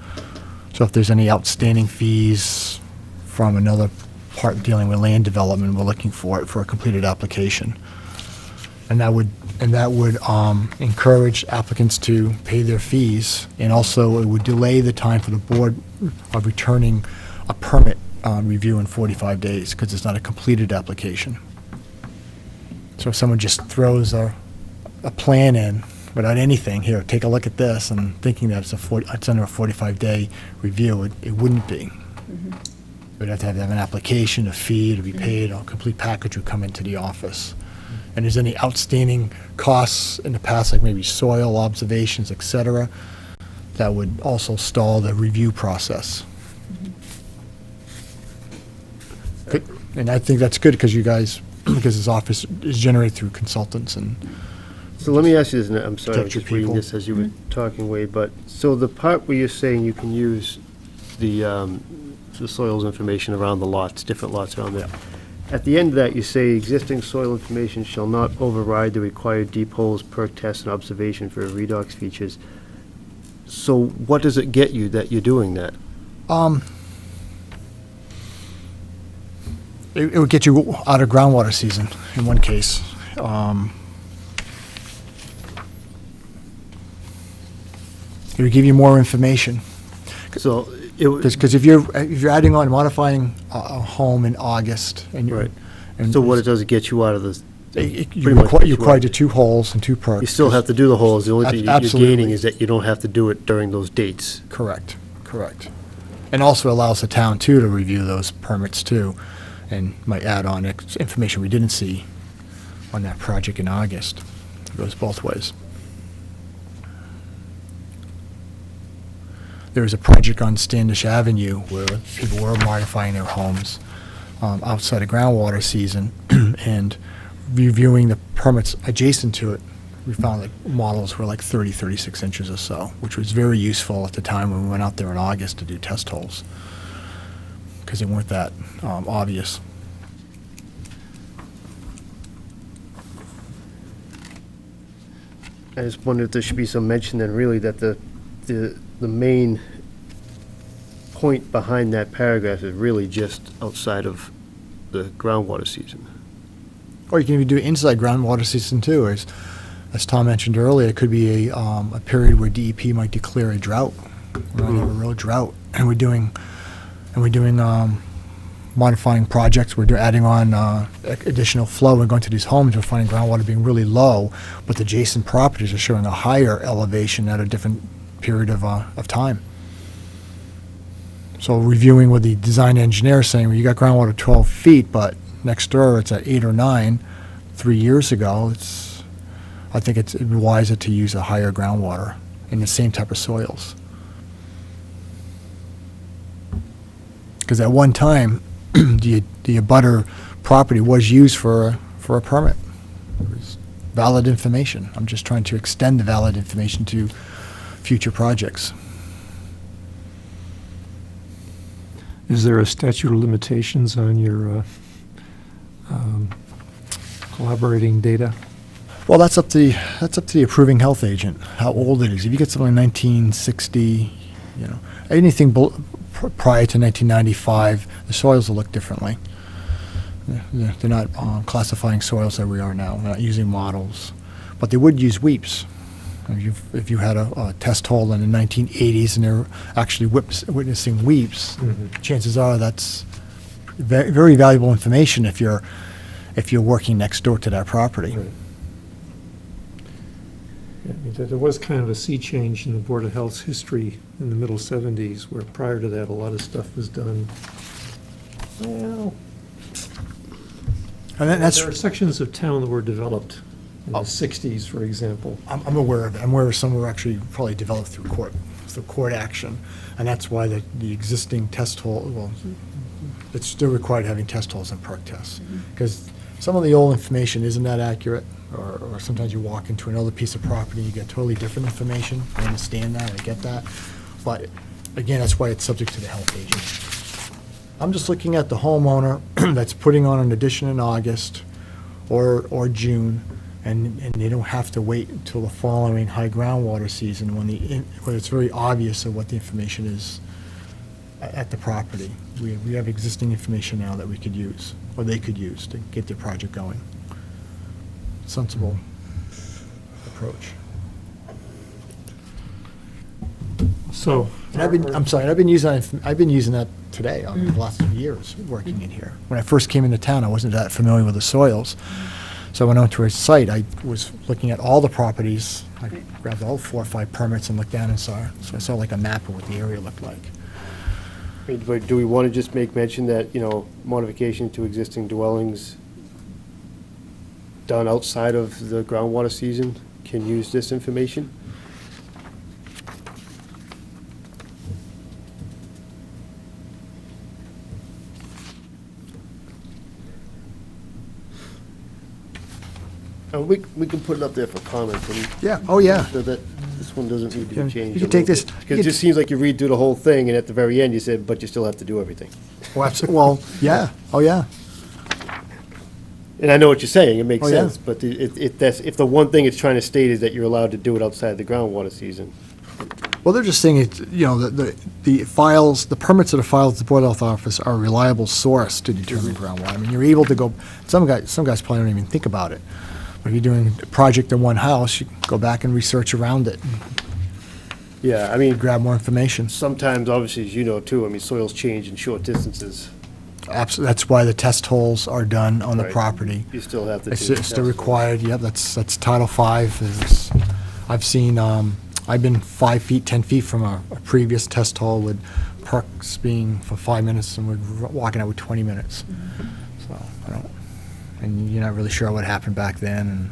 So if there's any outstanding fees from another part dealing with land development, we're looking for it for a completed application. And that would encourage applicants to pay their fees, and also it would delay the time for the board of returning a permit review in 45 days, because it's not a completed application. So if someone just throws a plan in without anything, here, take a look at this, and thinking that it's under a 45-day review, it wouldn't be. We'd have to have an application, a fee to be paid, a complete package would come into the office. And there's any outstanding costs in the past, like maybe soil observations, et cetera, that would also stall the review process. Good. And I think that's good, because you guys, because this office is generated through consultants and. So let me ask you this, and I'm sorry, I was Protect your just reading people. this as you were talking, Wade, but, so the part where you're saying you can use the soils information around the lots, different lots around there. At the end of that, you say, existing soil information shall not override the required deep holes, perk test, and observation for redox features. So what does it get you that you're doing that? It would get you out of groundwater season in one case. It would give you more information. So it would, Because if you're adding on, modifying a home in August, and you're. right. and So what it does, it gets you out of the, You much gets you require out. the 2 holes and 2 perks. you still have to do the holes, the only thing you're Absolutely. gaining is that you don't have to do it during those dates. Correct, correct. And also allows the town, too, to review those permits, too, and might add on information we didn't see on that project in August. It goes both ways. There was a project on Standish Avenue where people were modifying their homes outside of groundwater season, and reviewing the permits adjacent to it, we found that models were like 30, 36 inches or so, which was very useful at the time when we went out there in August to do test holes, because they weren't that obvious. I just wonder if there should be some mention then, really, that the main point behind that paragraph is really just outside of the groundwater season. Or you can even do inside groundwater season too, as Tom mentioned earlier, it could be a period where DEP might declare a drought. We're gonna have a real drought, and we're doing modifying projects, we're adding on additional flow and going to these homes, we're finding groundwater being really low, but the adjacent properties are showing a higher elevation at a different period of time. So reviewing with the design engineer saying, well, you got groundwater 12 feet, but next door it's at 8 or 9, 3 years ago, I think it's wiser to use a higher groundwater in the same type of soils. Because at one time, the abutter property was used for a permit. It was valid information. I'm just trying to extend the valid information to future projects. Is there a statute of limitations on your collaborating data? Well, that's up to the approving health agent, how old it is. If you get something in 1960, anything prior to 1995, the soils will look differently. They're not classifying soils that we are now. They're not using models, but they would use weeps. If you had a test hole in the 1980s and they're actually witnessing weeps, chances are that's very valuable information if you're working next door to that property. Right. Yeah, there was kind of a sea change in the Board of Health's history in the middle 70s, where prior to that, a lot of stuff was done, well, And that's there are sections of town that were developed in the 60s, for example. I'm aware of it. I'm aware of some were actually probably developed through court action, and that's why the existing test hole, well, it's still required having test holes and perk tests, because some of the old information isn't that accurate, or sometimes you walk into another piece of property, you get totally different information. I understand that, I get that, but again, that's why it's subject to the health agent. I'm just looking at the homeowner that's putting on an addition in August or June, and they don't have to wait until the following high groundwater season when it's very obvious of what the information is at the property. We have existing information now that we could use, or they could use, to get their project going. Sensible approach. So, And I've been using that today, the last 2 years, working in here. When I first came into town, I wasn't that familiar with the soils. So when I went to a site, I was looking at all the properties. I grabbed all 4 or 5 permits and looked down and saw like a map of what the area looked like. But do we want to just make mention that, modification to existing dwellings done outside of the groundwater season can use this information? We can put it up there for comments. Yeah, oh yeah. So that this one doesn't need to Yeah, be changed. you can take this- Because it just seems like you read through the whole thing, and at the very end, you said, but you still have to do everything. Well, yeah, oh yeah. And I know what you're saying, it makes Oh, yeah. sense, but if the one thing it's trying to state is that you're allowed to do it outside the groundwater season. Well, they're just saying the files, the permits that are filed at the Board of Health Office are a reliable source to determine groundwater. I mean, you're able to go, some guys probably don't even think about it. But if you're doing a project in one house, you go back and research around it, Yeah, I mean, grab more information. sometimes, obviously, as you know too, soils change in short distances. Absolutely, that's why the test holes are done on the Right. property. You still have to do It's the still test. required, yep, that's Title V. I've seen, I've been 5 feet, 10 feet from a previous test hole with perks being for 5 minutes and we're walking out with 20 minutes. So, and you're not really sure what happened back then, and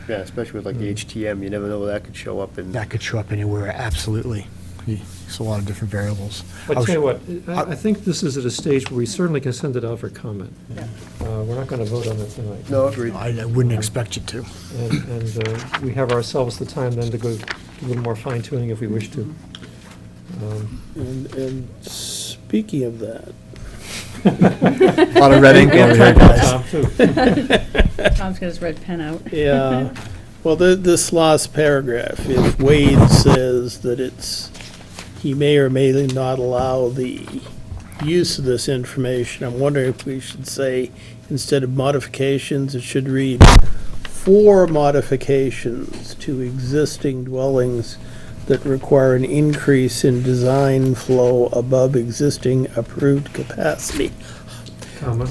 Yeah, especially with like the HTM, you never know where that could show up and. that could show up anywhere, absolutely. It's a lot of different variables. but tell you what, I think this is at a stage where we certainly can send it out for comment. We're not going to vote on it tonight. No, agreed. I wouldn't expect you to. And we have ourselves the time then to go do a little more fine tuning if we wish to. And speaking of that, A lot of red ink over here, guys. Tom, too. Tom's got his red pen out. yeah, well, this last paragraph, if Wade says that he may or may not allow the use of this information, I'm wondering if we should say, instead of modifications, it should read, for modifications to existing dwellings that require an increase in design flow above existing approved capacity. comma.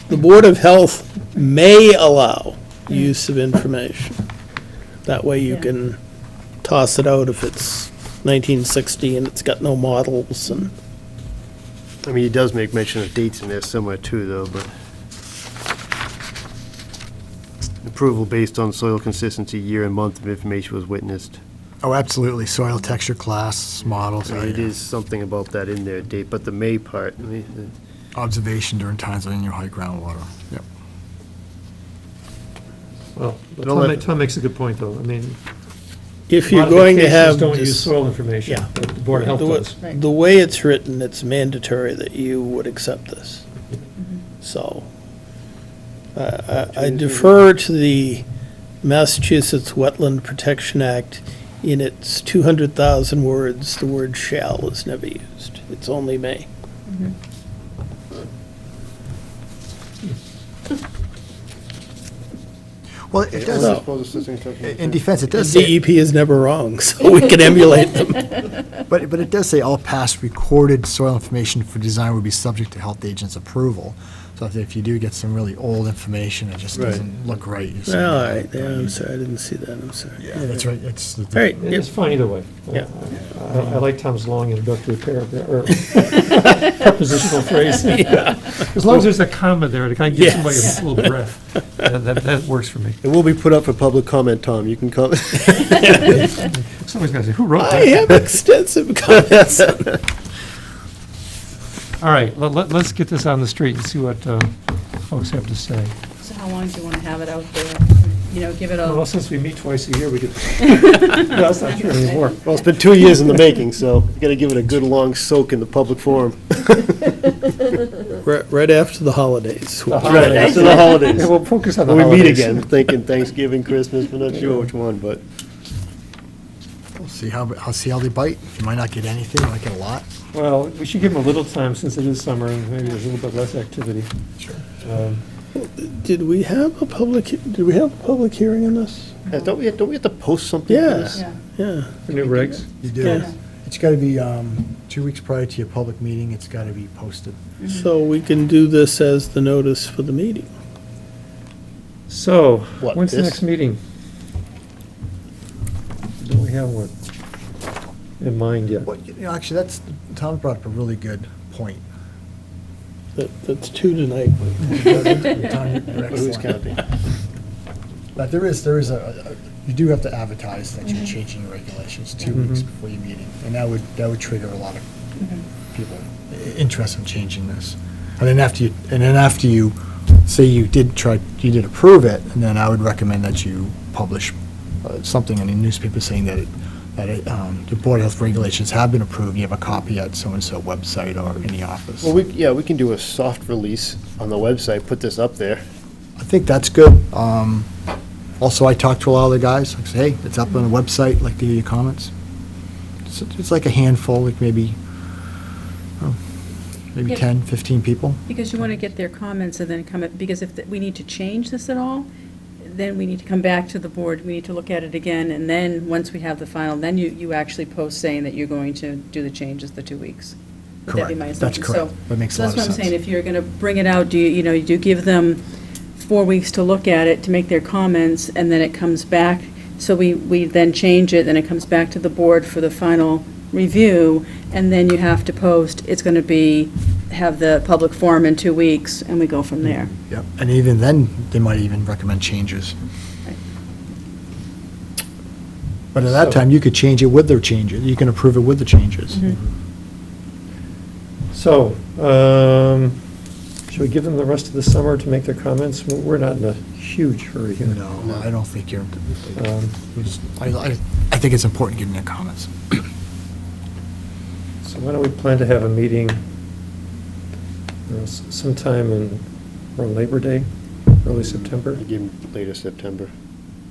The Board of Health may allow use of information. That way you Yeah. can toss it out if it's 1960 and it's got no models and. I mean, he does make mention of dates in there somewhere too, though, but approval based on soil consistency, year and month of information was witnessed. Oh, absolutely, soil texture class, models, So it is something about that in there, date, but the May part, I mean, observation during times of your high groundwater. Yep. Well, but Don't let- Tom makes a good point, though. I mean, If a you're lot of going to vacations have. don't this- use soil information. Yeah. but The Board of Health The wa- does. Right. The way it's written, it's mandatory that you would accept this. So, I defer to the Massachusetts Wetland Protection Act. In its 200,000 words, the word shall is never used. It's only may. Well, it does, in defense, it The does say, DEP is never wrong, so we can emulate them. but it does say all past recorded soil information for design would be subject to health agent's approval. So if you do get some really old information, it just Right. doesn't look right. you say, All right, yeah, I'm sorry, I didn't see that, I'm sorry. Yeah, that's right, it's. All right, It's fine either way. Yeah. I like Tom's long introductory paragraph, or prepositional phrase. As long as there's a comma there to kind of give somebody Yes. a little breath, that works for me. it will be put up for public comment, Tom, you can comment. Somebody's got to say, who wrote I that? have extensive comments. All right, let's get this on the street and see what folks have to say. So how long do you want to have it out there? You know, give it Well, a, since we meet twice a year, we could, no, that's not true anymore. Well, it's been 2 years in the making, so you gotta give it a good long soak in the public forum. Right after the holidays. The Right, holidays. after the holidays. Yeah, we'll focus on the When we meet holidays. again, thinking Thanksgiving, Christmas, we're not sure which one, but. We'll see how they bite. You might not get anything, you might get a lot. Well, we should give them a little time since it is summer and maybe there's a little bit less activity. Sure. Did we have a public hearing on this? Don't we have to post something for Yeah. this? yeah. Yeah. For new regs? You do. Yeah. It's gotta be 2 weeks prior to your public meeting, it's gotta be posted. So we can do this as the notice for the meeting. So, What, when's the this? next meeting? Don't we have one in mind yet? Well, actually, Tom brought up a really good point. That's two tonight. Tom, you're Who's excellent. counting? But there is you do have to advertise that you're changing your regulations 2 weeks Mhm. before your meeting, and that would trigger a lot of people interested in changing this. And then after you say you did approve it, and then I would recommend that you publish something in the newspaper saying that the Board of Health regulations have been approved. You have a copy at so-and-so website or in the office. Well, we can do a soft release on the website, put this up there. I think that's good. Also, I talked to a lot of the guys, I say, hey, it's up on the website, like to hear your comments. It's like a handful, like maybe Yeah. 10, 15 people. Because you want to get their comments and then because if we need to change this at all, then we need to come back to the board, we need to look at it again, and then, once we have the final, then you actually post saying that you're going to do the changes the 2 weeks. Would that be Correct. my That's assumption? correct. So- That makes a So lot that's of what I'm saying, sense. if you're going to bring it out, do you give them 4 weeks to look at it, to make their comments, and then it comes back, so we then change it, then it comes back to the board for the final review, and then you have to post, it's going to have the public forum in 2 weeks, and we go from there. Yep, and even then, they might even recommend changes. Right. But at that So- time, you could change it with their changes, you can approve it with the changes. Mhm. So, should we give them the rest of the summer to make their comments? We're not in a huge hurry here. No, I don't think you're, Um, I think it's important getting their comments. So why don't we plan to have a meeting sometime around Labor Day, early September? I give them later September.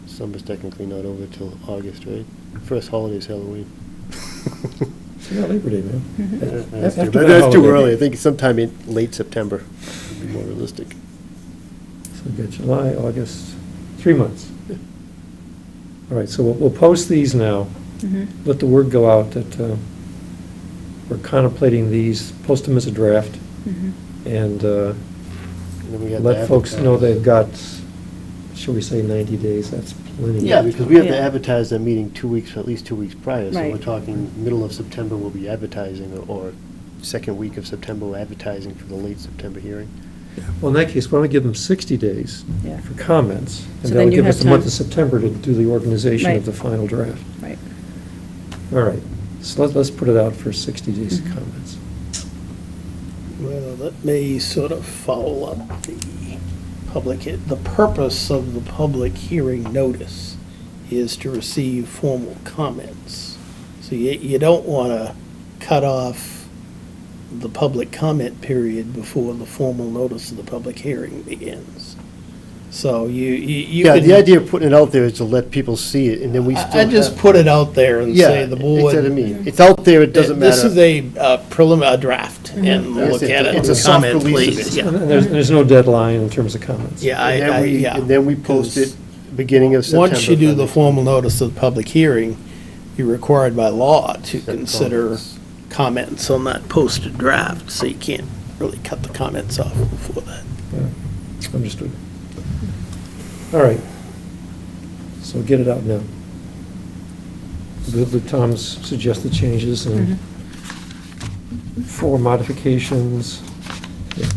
Summer's technically not over till August, right? First holiday's Halloween. So not Labor Day, man. That's After too that that's too holiday. early. I think sometime in late September would be more realistic. So we've got July, August, 3 months. All right, so we'll post these now. Mhm. Let the word go out that we're contemplating these, post them as a draft, Mhm. and And then we have to let folks know advertise. they've got, shall we say 90 days, that's plenty. Yeah, because we have to Yeah. advertise that meeting 2 weeks, at least 2 weeks prior. So Right. we're talking middle of September, we'll be advertising, or second week of September, we're advertising for the late September hearing. Well, in that case, why don't we give them 60 days Yeah. for comments? So And then that'll you give have us the month time. of September to do the organization Right. of the final draft. Right. All right, so let's put it out for 60 days of Mhm. comments. Well, that may sort of follow up the purpose of the public hearing notice is to receive formal comments. So you don't want to cut off the public comment period before the formal notice of the public hearing begins. So you Yeah, can- the idea of putting it out there is to let people see it, and then we still I just have- put it out there and Yeah, say the board. that's what I mean. It's out there, it doesn't matter. This is a preliminary draft, and Yes, look at it it's and a soft comment, release of please. it. Yeah. And there's no deadline in terms of comments. Yeah, And then yeah. and then we post it beginning of September. Once you do the for formal notice of the public hearing, you're required by law to consider comments on that posted draft, so you can't really cut the comments off before that. Understood. All right. So get it out now. The Tom's suggested changes and 4 modifications. Yeah.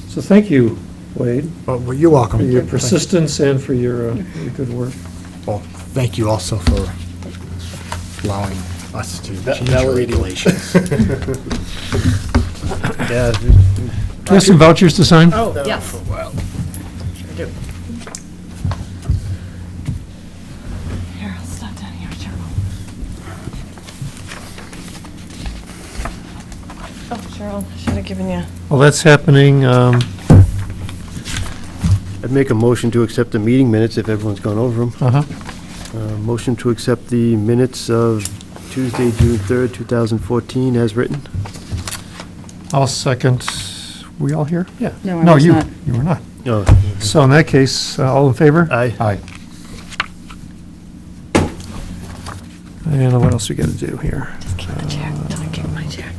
So thank you, Wade, Well, you're welcome. for your persistence and for your good work. Well, thank you also for allowing us to Va- change our validating. regulations. Yeah, Do you have some vouchers to sign? Oh, yes. Here, I'll stop down here, Cheryl. Oh, Cheryl, I should have given you. Well, that's happening, I'd make a motion to accept the meeting minutes if everyone's gone over them. uh-huh. Motion to accept the minutes of Tuesday, June 3rd, 2014, as written. I'll second. We all here? Yeah. No, I was not. You were not. Oh, So in that case, all in favor? aye. Aye. And what else we got to do here? Just keep the check. No, I keep my check.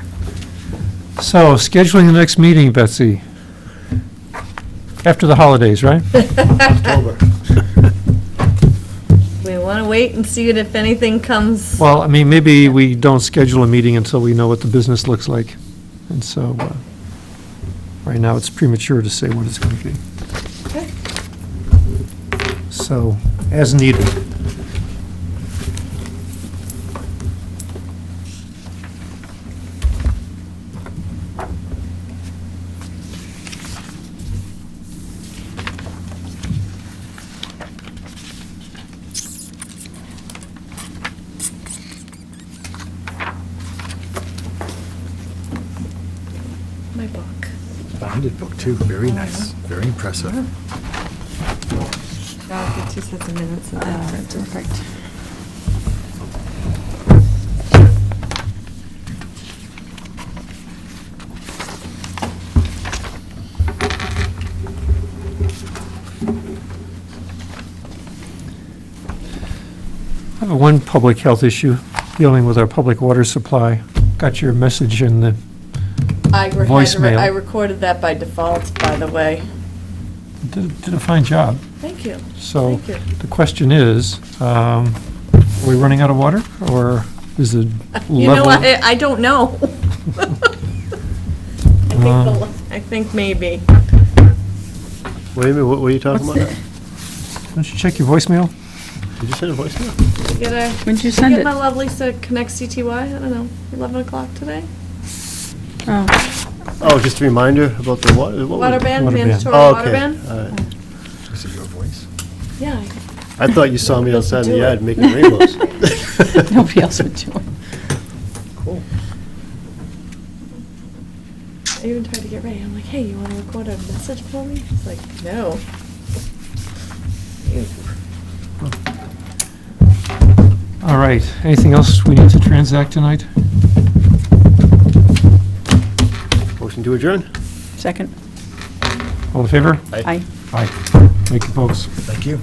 So scheduling the next meeting, Betsy. After the holidays, right? October. We want to wait and see if anything comes. Well, I mean, maybe we don't schedule a meeting until we know what the business looks like. And so, right now, it's premature to say what it's going to be. Okay. So, as needed. My book. Bonded book, too. Very nice. Very impressive. I'll get 2 sets of minutes of that. Perfect. I have one public health issue dealing with our public water supply. Got your message in the, Voicemail. I recorded that by default, by the way. did a fine job. Thank you. So Thank you. the question is, are we running out of water, or is the You know, level? I don't know. I think maybe. Wait a minute, what were you talking about? now? Don't you check your voicemail? Did you send a voicemail? Get a, When did you send get it? my lovely to connect CTY, I don't know, 11 o'clock today? Oh, Oh, just a reminder about the water? what was Water it? ban, Water ban. mandatory Oh, water okay. ban? All right. Is it your voice? Yeah. I thought you saw me outside in the Do it. yard making rainbows. nobody else would do it. Cool. I even tried to get ready. I'm like, hey, you want to record a message for me? It's like, no. All right, anything else we need to transact tonight? Motion to adjourn? Second. All in favor? Aye. Aye. Thank you, folks. Thank you.